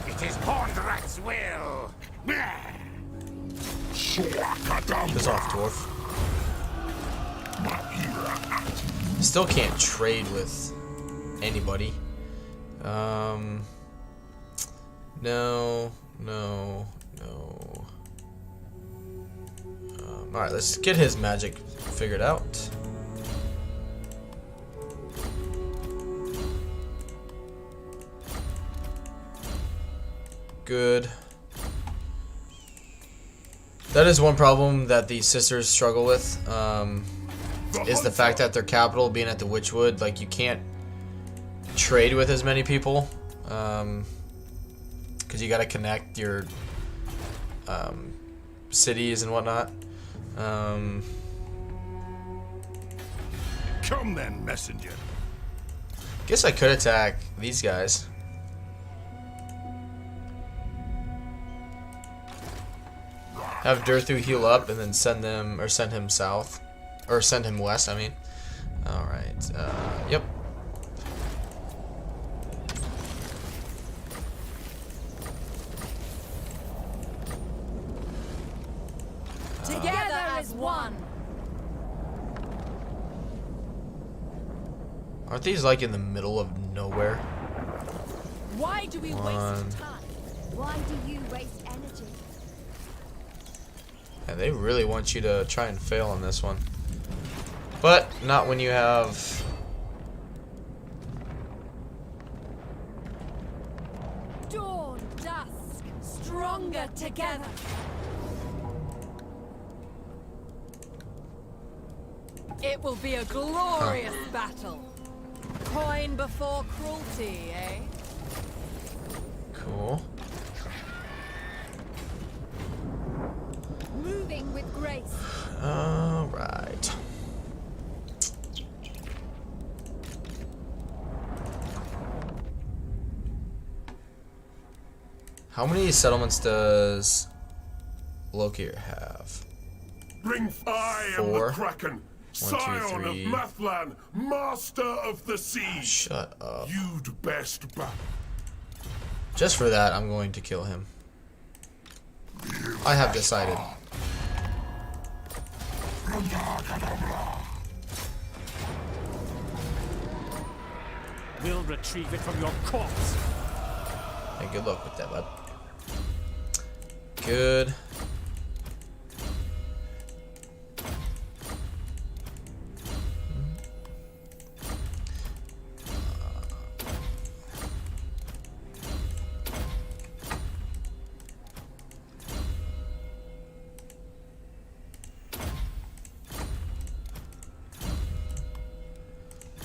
It is Hordrak's will. Piss off, dwarf. Still can't trade with anybody. No, no, no. Alright, let's get his magic figured out. Good. That is one problem that the sisters struggle with, is the fact that their capital being at the Witchwood, like, you can't trade with as many people, because you gotta connect your cities and whatnot. Come then, messenger. Guess I could attack these guys. Have Durthu heal up and then send him south. Or send him west, I mean. Alright, yep. Together as one. Aren't these like in the middle of nowhere? Why do we waste time? Why do you waste energy? Yeah, they really want you to try and fail on this one. But not when you have... Dawn, dusk, stronger together. It will be a glorious battle. Coin before cruelty, eh? Cool. Moving with grace. Alright. How many settlements does Loki have? I am the 4. Kraken, 1, 2, scion 3. of Mathlan, master of the sea. Shut up. You'd best back. Just for that, I'm going to kill him. I have decided. We'll retrieve it from your corpse. Hey, good luck with that, bud. Good.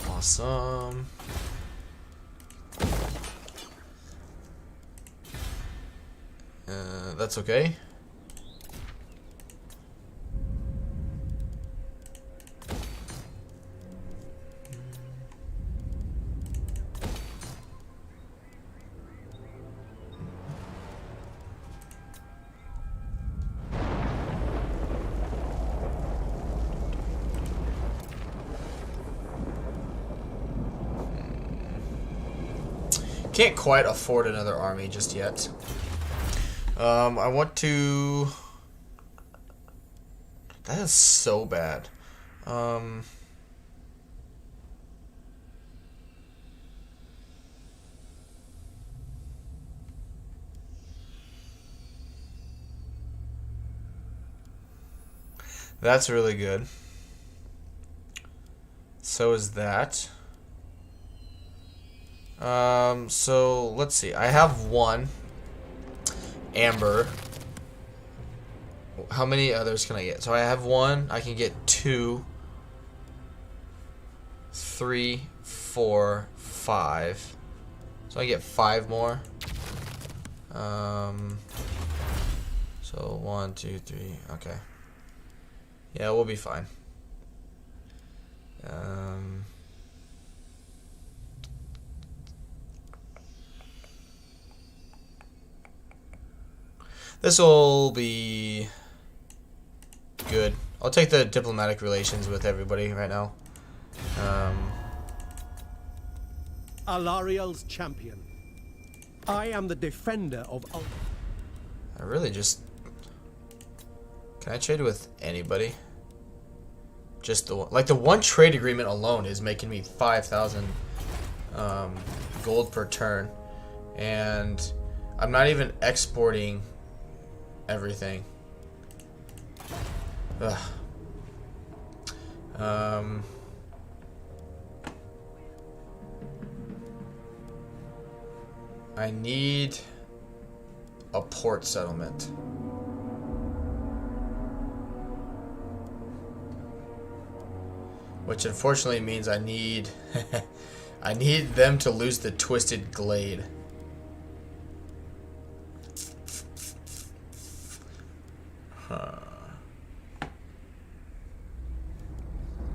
Awesome. That's okay. Can't quite afford another army just yet. I want to... That is so bad. That's really good. So is that. So let's see. I have 1 amber. How many others can I get? So I have 1. I can get 2, 3, 4, 5. So I get 5 more. So 1, 2, 3. Okay. Yeah, we'll be fine. This will be good. I'll take the diplomatic relations with everybody right now. Alariel's champion. I am the defender of... I really just... Can I trade with anybody? Just the one. Like, the one trade agreement alone is making me 5,000 gold per turn. And I'm not even exporting everything. Ugh. I need a port settlement. Which unfortunately means I need I need them to lose the Twisted Glade.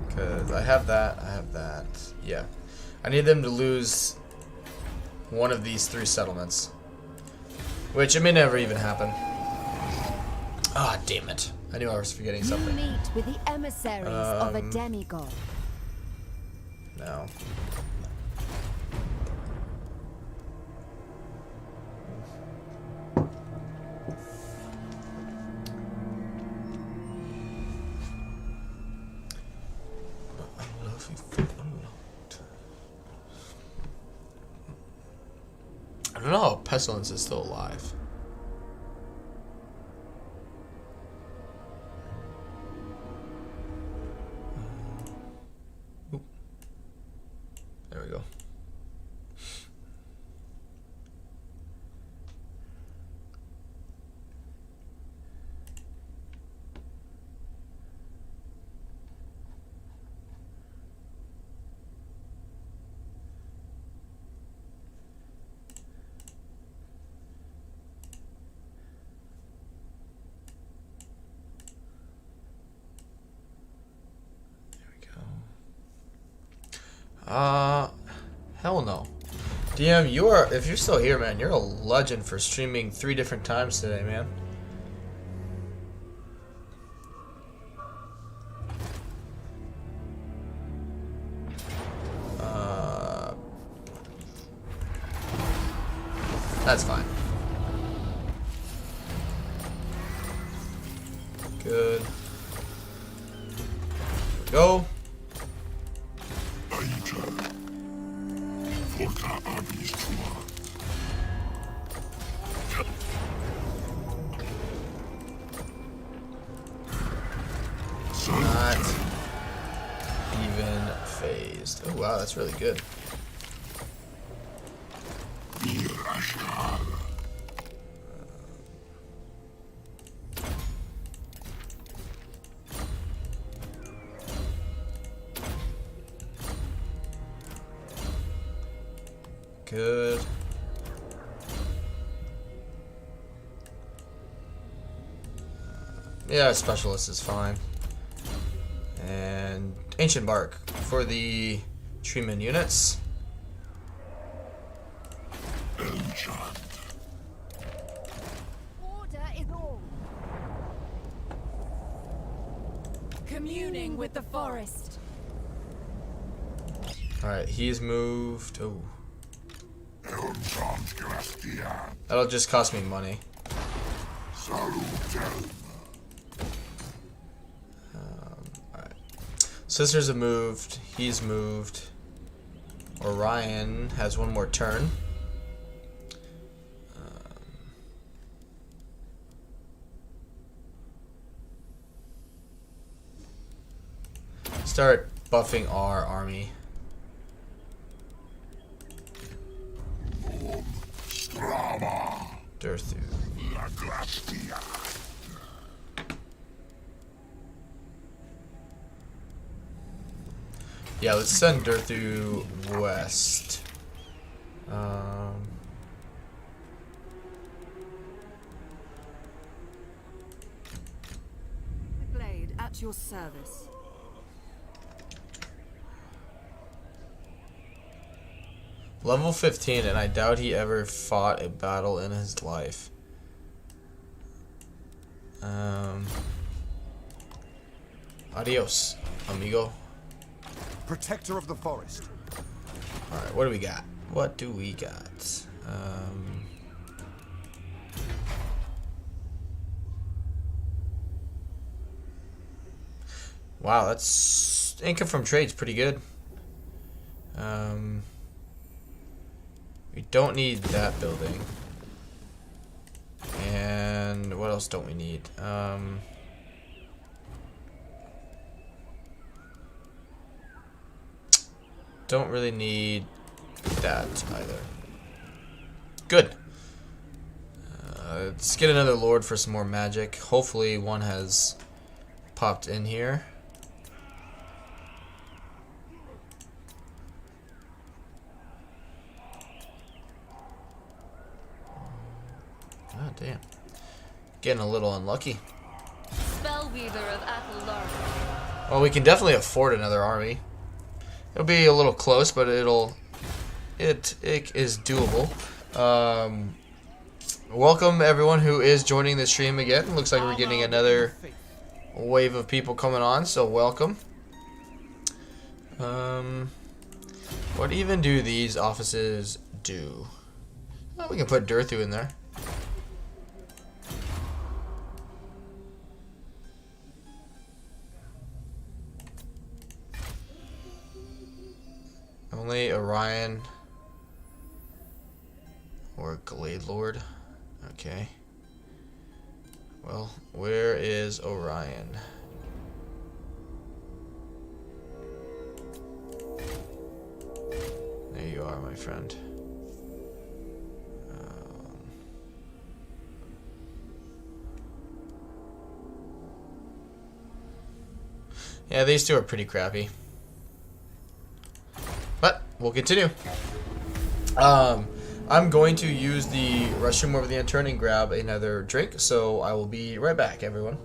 Because I have that, yeah. I need them to lose one of these 3 settlements. Which it may never even happen. Ah, damn it. I knew I was forgetting You something. meet with the emissaries of a demigod. No. I don't know how Pestilence is still alive. Oop. There we go. Hell no. DM, if you're still here, man, you're a legend for streaming 3 different times today, man. That's fine. Good. Go. Not even phased. Oh wow, that's really good. Good. Yeah, specialist is fine. And Ancient Bark for the treatment units. Order is all. Communing with the forest. Alright, he's moved. Oh. That'll just cost me money. Alright. Sisters have moved. He's moved. Orion has one more turn. Start buffing our army. Durthu. Yeah, let's send Durthu west. Blade at your service. Level 15, and I doubt he ever fought a battle in his life. Adios, amigo. Protector of the forest. Alright, what do we got? What do we got? Wow, that's income from trade's pretty good. We don't need that building. And what else don't we need? Don't really need that either. Good. Let's get another lord for some more magic. Hopefully one has popped in here. God damn. Getting a little unlucky. Spellweaver of Athelard. Well, we can definitely afford another army. It'll be a little close, but it is doable. Welcome everyone who is joining the stream again. Looks like we're getting another wave of people coming on, so welcome. What even do these offices do? Oh, we can put Durthu in there. Only Orion or Glade Lord. Okay. Well, where is Orion? There you are, my friend. Yeah, these two are pretty crappy. But we'll continue. I'm going to use the restroom over the intern and grab another drink, so I will be right back, everyone.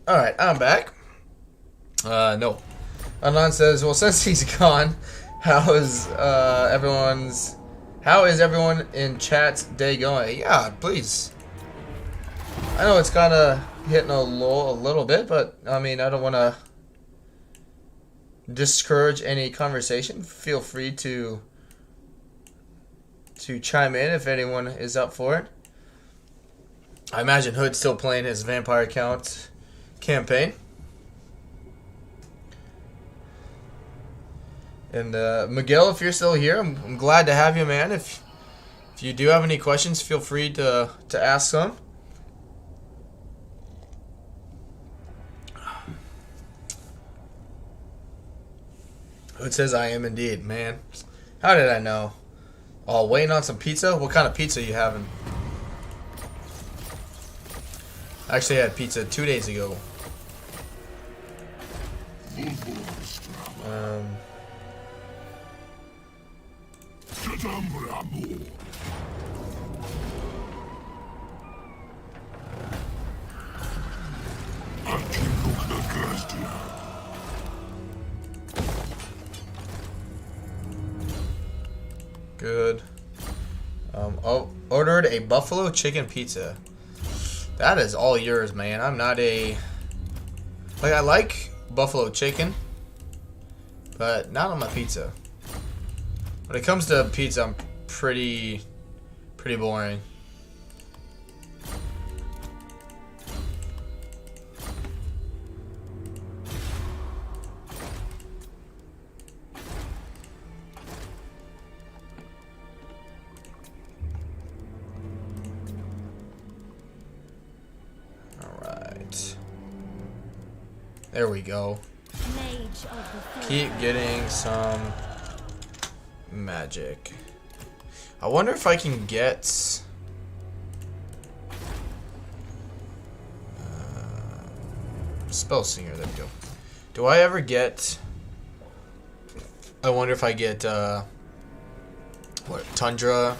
Alright, I'm back. No. Anon says, well, since he's gone, how is everyone in chat's day going? Yeah, please. I know it's kind of hitting a little bit, but I mean, I don't want to discourage any conversation. Feel free to chime in if anyone is up for it. I imagine Hood's still playing his Vampire Count campaign. And Miguel, if you're still here, I'm glad to have you, man. If you do have any questions, feel free to ask some. Hood says I am indeed, man. How did I know? Oh, waiting on some pizza? What kind of pizza are you having? I actually had pizza 2 days ago. Good. Ordered a buffalo chicken pizza. That is all yours, man. I'm not a... Like, I like buffalo chicken, but not on my pizza. When it comes to pizza, I'm pretty boring. There we go. Keep getting some magic. I wonder if I can get Spell Singer. There we go. Do I ever get... I wonder if I get what, Tundra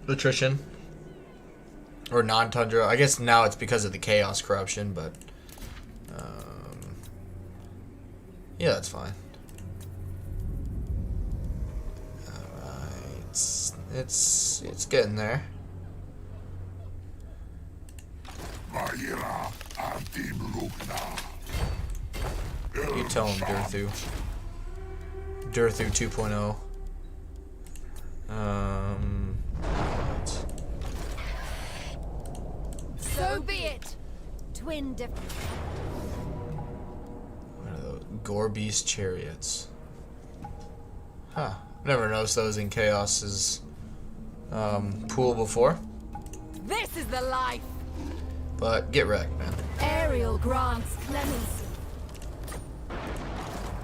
Attrition or non-Tundra. I guess now it's because of the Chaos Corruption, but yeah, that's fine. Alright. It's getting there. You tell him, Durthu. Durthu 2.0. Right. So be it. Twin different. Gore Beast Chariots. Huh. Never noticed those in Chaos's pool before. This is the life. But get wrecked, man. Aerial grants clemency.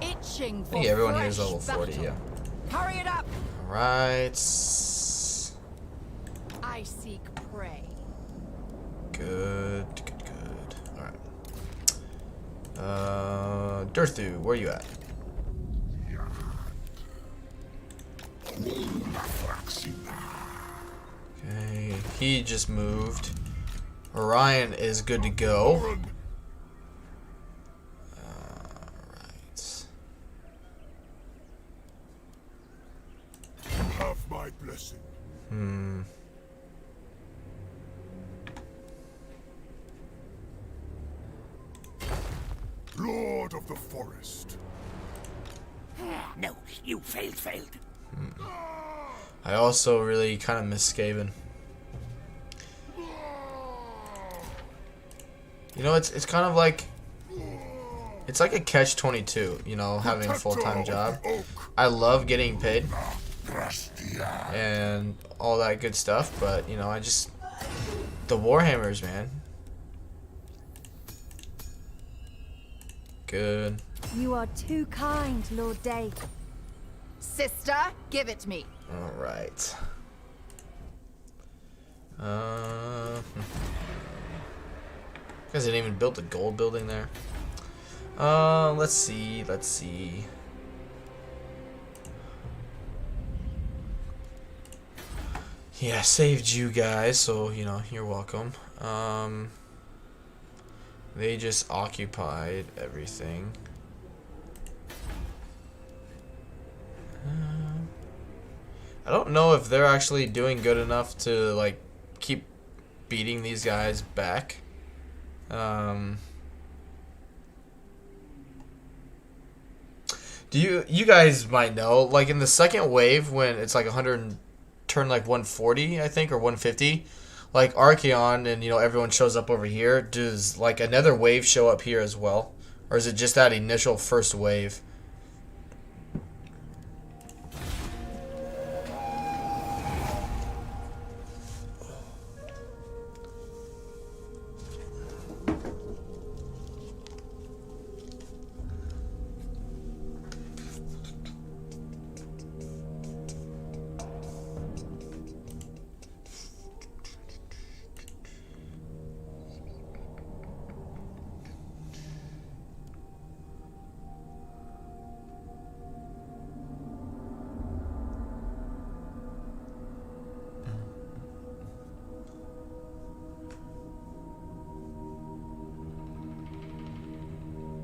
Itching I for think everyone here is fresh level 40, battle. yeah. Hurry it up. Alright. I seek prey. Good. Alright. Durthu, where you at? Okay, he just moved. Orion is good to go. Alright. You have my blessing. Lord of the Forest. No, you failed. I also really kind of miss Skaven. You know, it's kind of like... It's like a catch-22, you know, having a full-time job. I love getting paid and all that good stuff, but, you know, I just... The Warhammers, man. Good. You are too kind, Lord Dave. Sister, give it me. Alright. Guys didn't even build the gold building there. Let's see. Yeah, saved you guys, so you know, you're welcome. They just occupied everything. I don't know if they're actually doing good enough to like keep beating these guys back. Do you guys might know, like in the second wave when it's like 100 turn like 140 I think, or 150, like Archeon and everyone shows up over here, does like another wave show up here as well, or is it just that initial first wave?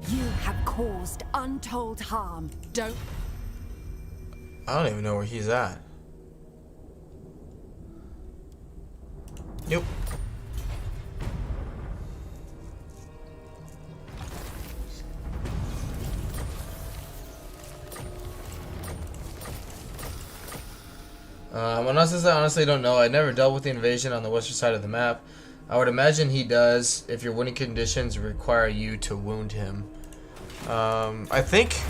You have caused untold harm. Don't. I don't even know where he's at. Nope. I honestly don't know. I never dealt with the invasion on the western side of the map. I would imagine he does if your winning conditions require you to wound him. I think...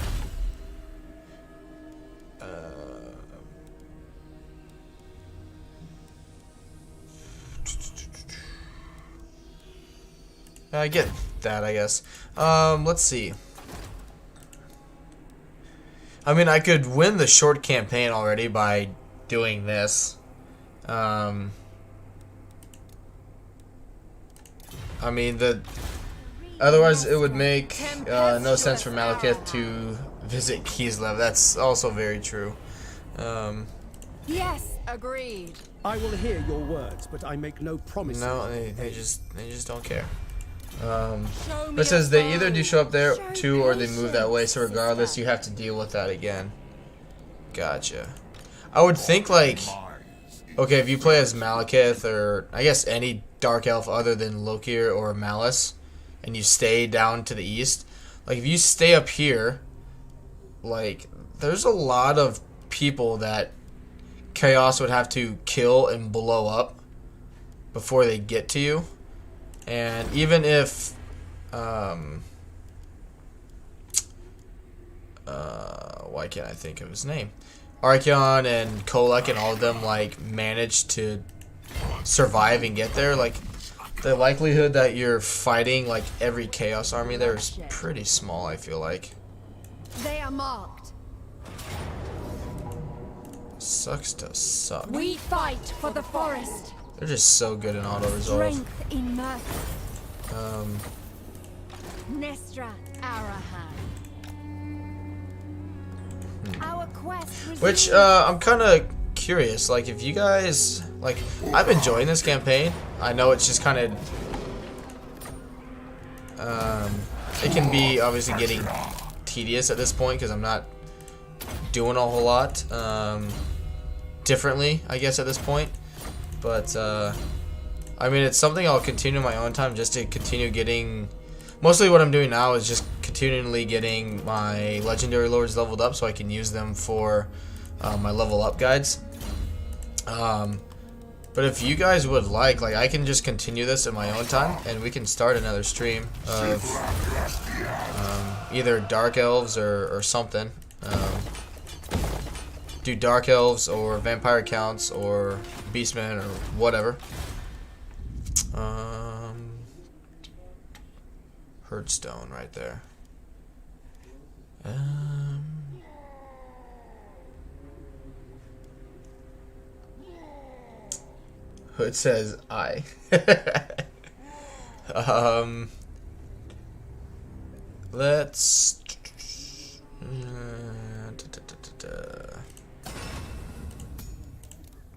I get that, I guess. Let's see. I mean, I could win the short campaign already by doing this. I mean, otherwise it would make no sense for Malekith to visit Kislev. That's also very true. Yes, Agreed. I will hear your words, but I make no promises. No, they just don't care. Show me It says a they either foe. do show up there too, or they move that way. So regardless, you have to deal with that again. Gotcha. I would think like, okay, if you play as Malekith, or I guess any Dark Elf other than Loki or Malice, and you stay down to the east, like if you stay up here, like there's a lot of people that Chaos would have to kill and blow up before they get to you. And even if why can't I think of his name? Archeon and Kolek and all of them like manage to survive and get there, like the likelihood that you're fighting like every Chaos army there is pretty small, I feel like. they are marked. Sucks to suck. We fight for the forest. They're just so good in auto resolve. Strength in mercy. Nestra, Arahan. our quest resumes. Which I'm kind of curious, like if you guys like, I'm enjoying this campaign. I know it's just kind of it can be obviously getting tedious at this point because I'm not doing a whole lot differently, I guess, at this point. But I mean, it's something I'll continue in my own time just to continue getting. Mostly what I'm doing now is just continually getting my legendary lords leveled up so I can use them for my level up guides. But if you guys would like I can just continue this in my own time, and we can start another stream of either Dark Elves or something. Do Dark Elves or Vampire Counts or Beastmen or whatever. Herdstone right there. It says I. Let's.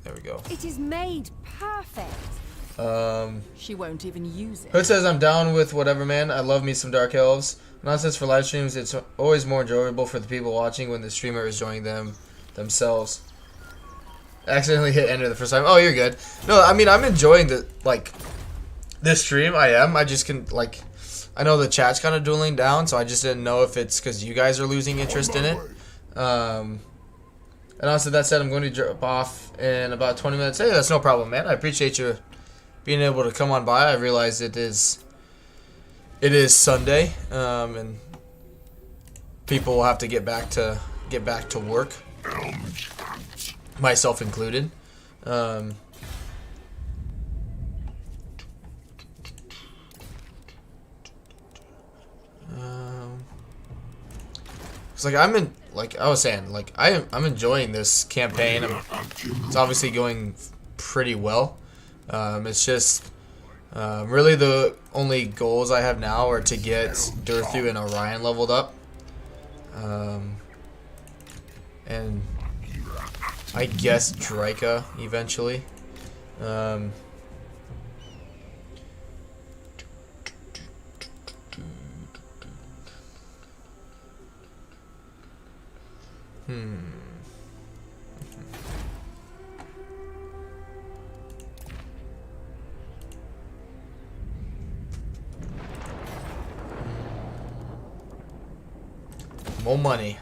There we go. It is made perfect. She won't even use it. Hood says, I'm down with whatever, man. I love me some Dark Elves. Nonsense for live streams. It's always more enjoyable for the people watching when the streamer is enjoying them themselves. Accidentally hit enter the first time. Oh, you're good. No, I mean, I'm enjoying this stream. I am. I just can, like, I know the chat's kind of dwindling down, so I just didn't know if it's because you guys are losing interest in it. And also, that said, I'm going to drop off in about 20 minutes. Hey, that's no problem, man. I appreciate you being able to come on by. I realize it is Sunday, and people will have to get back to work, myself included. It's like like I was saying, like I'm enjoying this campaign. It's obviously going pretty well. It's just really the only goals I have now are to get Durthu and Orion leveled up, and I guess Drika eventually. More money.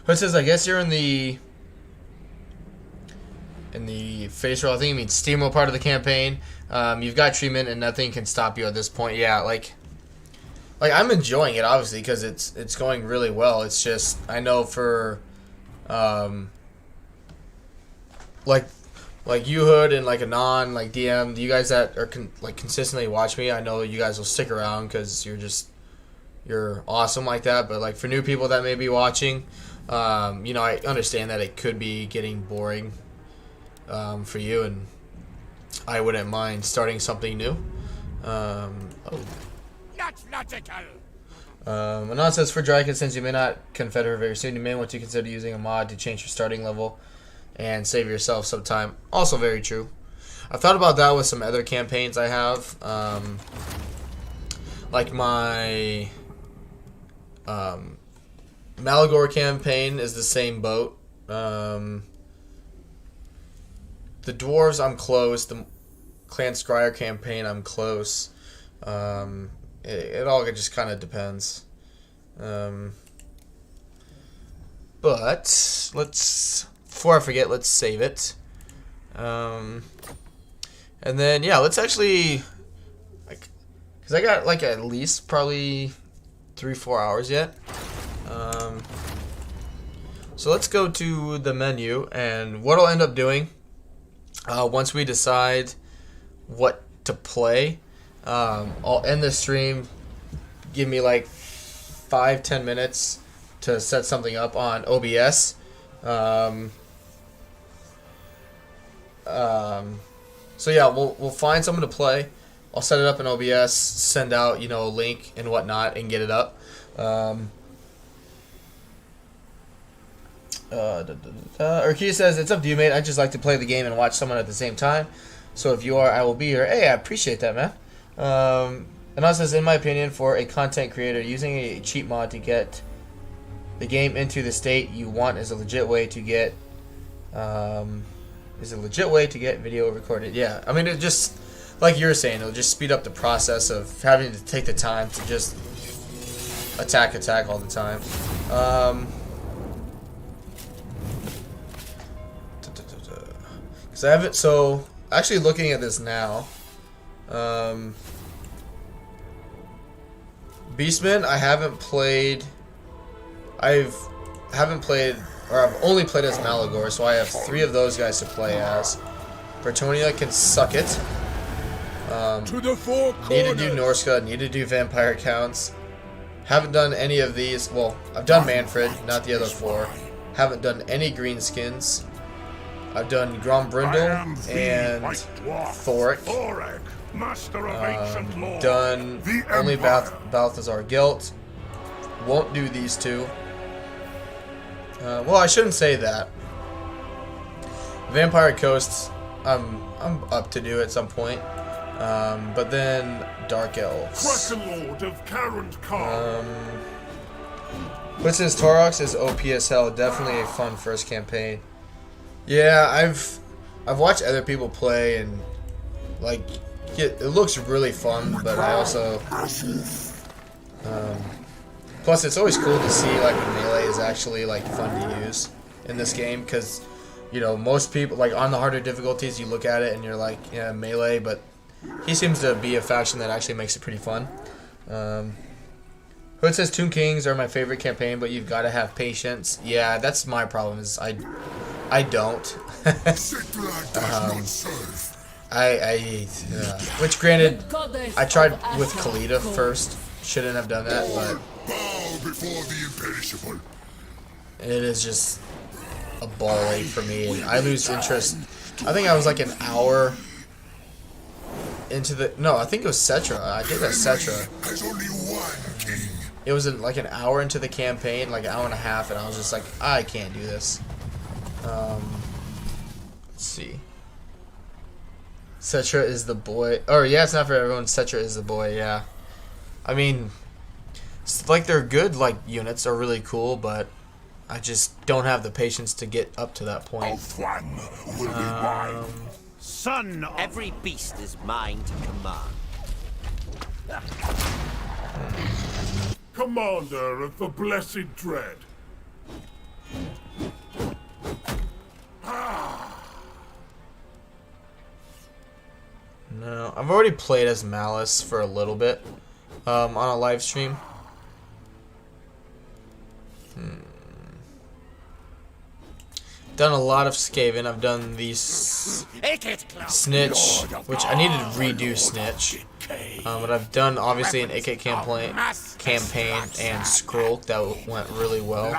Hood says, I guess you're in the face roll. I think you mean steamroll part of the campaign. You've got treatment and nothing can stop you at this point. Yeah, like I'm enjoying it obviously because it's going really well. It's just I know for like you, Hood, and like Anon, like DM, you guys that are consistently watch me, I know you guys will stick around because you're awesome like that. But like for new people that may be watching, you know, I understand that it could be getting boring for you, and I wouldn't mind starting something new. Anon says, for Drika, since you may not confederate very soon, you may want to consider using a mod to change your starting level and save yourself some time. Also very true. I've thought about that with some other campaigns I have. Like my Malagor campaign is the same boat. The Dwarves, I'm close. The Clan Scryer campaign, I'm close. It all just kind of depends. But let's... Before I forget, let's save it. And then, yeah, let's actually... Because I got, like, at least probably 3-4 hours yet. So let's go to the menu. And what I'll end up doing, once we decide what to play, I'll end the stream. Give me, like, 5-10 minutes to set something up on OBS. So yeah, we'll find someone to play. I'll set it up in OBS, send out, you know, a link and whatnot, and get it up. Urkia says, it's up to you, mate. I just like to play the game and watch someone at the same time. So if you are, I will be here. Hey, I appreciate that, man. And also says, in my opinion, for a content creator, using a cheat mod to get the game into the state you want is a legit way to get video recorded. Yeah, I mean, it just, like you were saying, it'll just speed up the process of having to take the time to just attack all the time. Because I haven't, so actually looking at this now, Beastman, I've only played as Malagor, so I have 3 of those guys to play as. Bertonia can suck it. To the four Need to corners. do Norska, need to do Vampire Counts. Haven't done any of these. Well, I've done Manfred, not the other 4. Haven't done any Greenskins. I've done Grombrindle and Thoric. Master of ancient law. Done The only Empire. Balthazar Guilt. Won't do these two. Well, I shouldn't say that. Vampire Coasts, I'm up to do at some point. But then Dark Elves. Kraken Lord of Karant Kar. But since Taurox is OP as hell, definitely a fun first campaign. Yeah, I've watched other people play and like it looks really fun, but I also plus it's always cool to see like melee is actually like fun to use in this game, because you know most people like on the harder difficulties you look at it and you're like, yeah, melee, but he seems to be a faction that actually makes it pretty fun. Hood says Tomb Kings are my favorite campaign, but you've got to have patience. Yeah, that's my problem. Is I don't. Which granted, I tried with Khalida first. Shouldn't have done that, but Bow before the imperishable. it is just a ball ache for me. And I lose interest. I think I was like an hour into the. No, I think it was Cetra. I did that Cetra. There's only one king. It was like an hour into the campaign, like an hour and a half, and I was just like, I can't do this. Let's see. Cetra is the boy. Or yeah, it's not for everyone. Cetra is the boy. Yeah. I mean, it's like they're good. Like units are really cool, but I just don't have the patience to get up to that point. One will be mine. Son of... Every beast is mine to command. Commander of the Blessed Dread. No, I've already played as Malice for a little bit on a live stream. Done a lot of Skaven. I've done these Snitch, which I need to redo Snitch. But I've done obviously an Ikit campaign and Skrulk that went really well.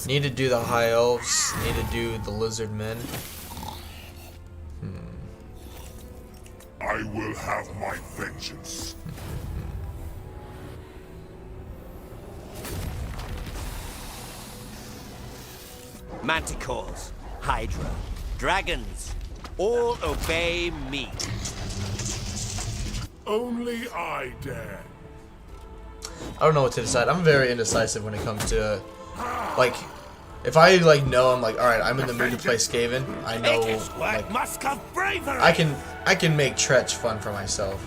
Need to do the High Elves. Need to do the Lizard Men. I will have my vengeance. Manticores, Hydra, dragons, all obey me. Only I dare. I don't know what to decide. I'm very indecisive when it comes to like if I like know I'm like, all right, I'm in the mood to play Skaven. I know like I can make Tretch fun for myself.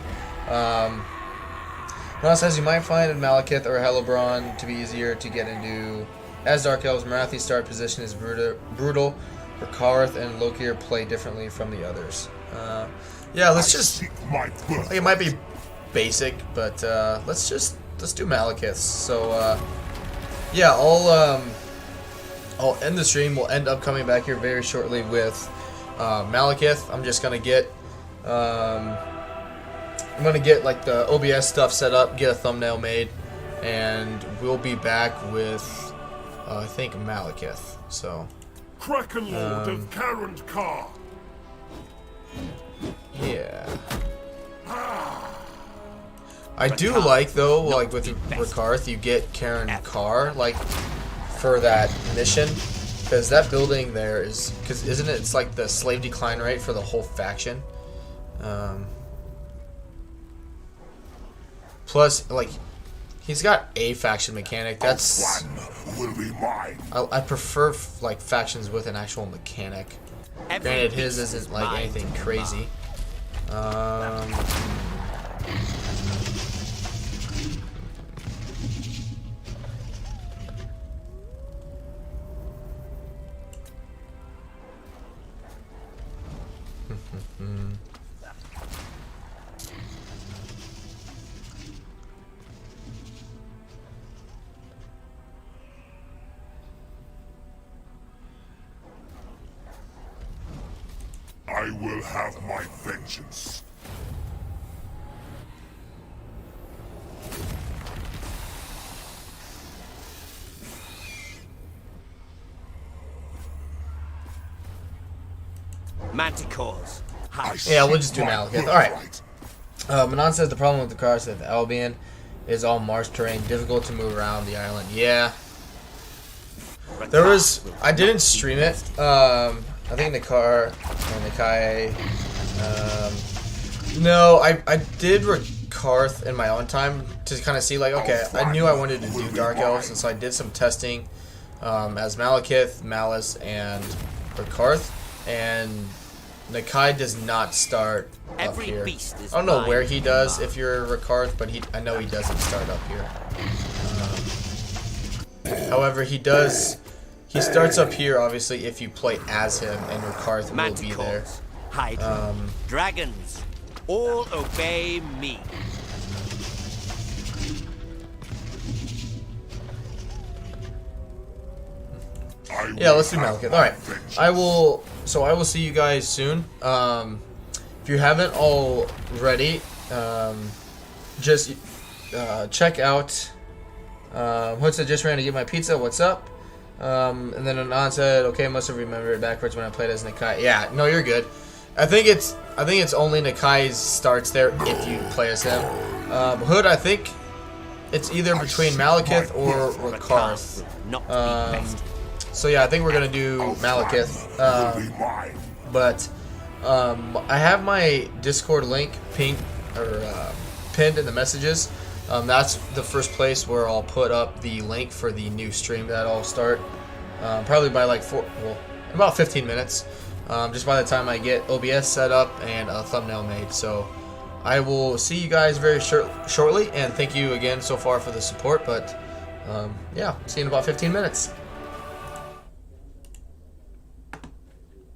Ron says you might find in Malekith or Hellebrand to be easier to get into. As Dark Elves, Marathi's start position is brutal. For Karth and Lokir play differently from the others. Yeah, let's just. Like, it might be basic, but let's do Malekith. So yeah, I'll end the stream. We'll end up coming back here very shortly with Malekith. I'm just gonna get like the OBS stuff set up, get a thumbnail made, and we'll be back with. I think Malekith. So. Kraken Lord of Karant Kar. Yeah. I do like though, like with Rakarth, you get Karen Carr like for that mission, because that building there is isn't it? It's like the slave decline rate for the whole faction. Plus, like. He's got a faction mechanic. That's. Will be mine. I prefer like factions with an actual mechanic. Granted, his isn't like anything crazy. I will have my vengeance. Manticores, Yeah, we'll just do Malekith. Alright. Manon says the problem with the cars at the Albion is all marsh terrain, difficult to move around the island. Yeah. There was... I didn't stream it. I think Nakar and Nakai... no, I did Rakarth in my own time to kind of see, like, okay, I knew I wanted to do Dark Elves, and so I did some testing as Malekith, Malice, and Rakarth, and Nakai does not start up here. I don't know where he does if you're Rakarth, but I know he doesn't start up here. However, he does. He starts up here, obviously, if you play as him, and Rakarth will be there. Dragons, all obey me. Yeah, let's do Malekith. Alright. I will see you guys soon. If you haven't already, just check out Hood said just ran to get my pizza, what's up? And then Anon said, okay, must have remembered it backwards when I played as Nakai. Yeah, no, you're good. I think it's only Nakai's starts there if you play as him. Hood, I think it's either between Malekith or Rakarth. So yeah, I think we're gonna do Malekith. But I have my Discord link pinned in the messages. That's the first place where I'll put up the link for the new stream that I'll start. Probably by like about 15 minutes. Just by the time I get OBS set up and a thumbnail made. So I will see you guys very shortly, and thank you again so far for the support. But yeah, see you in about 15 minutes.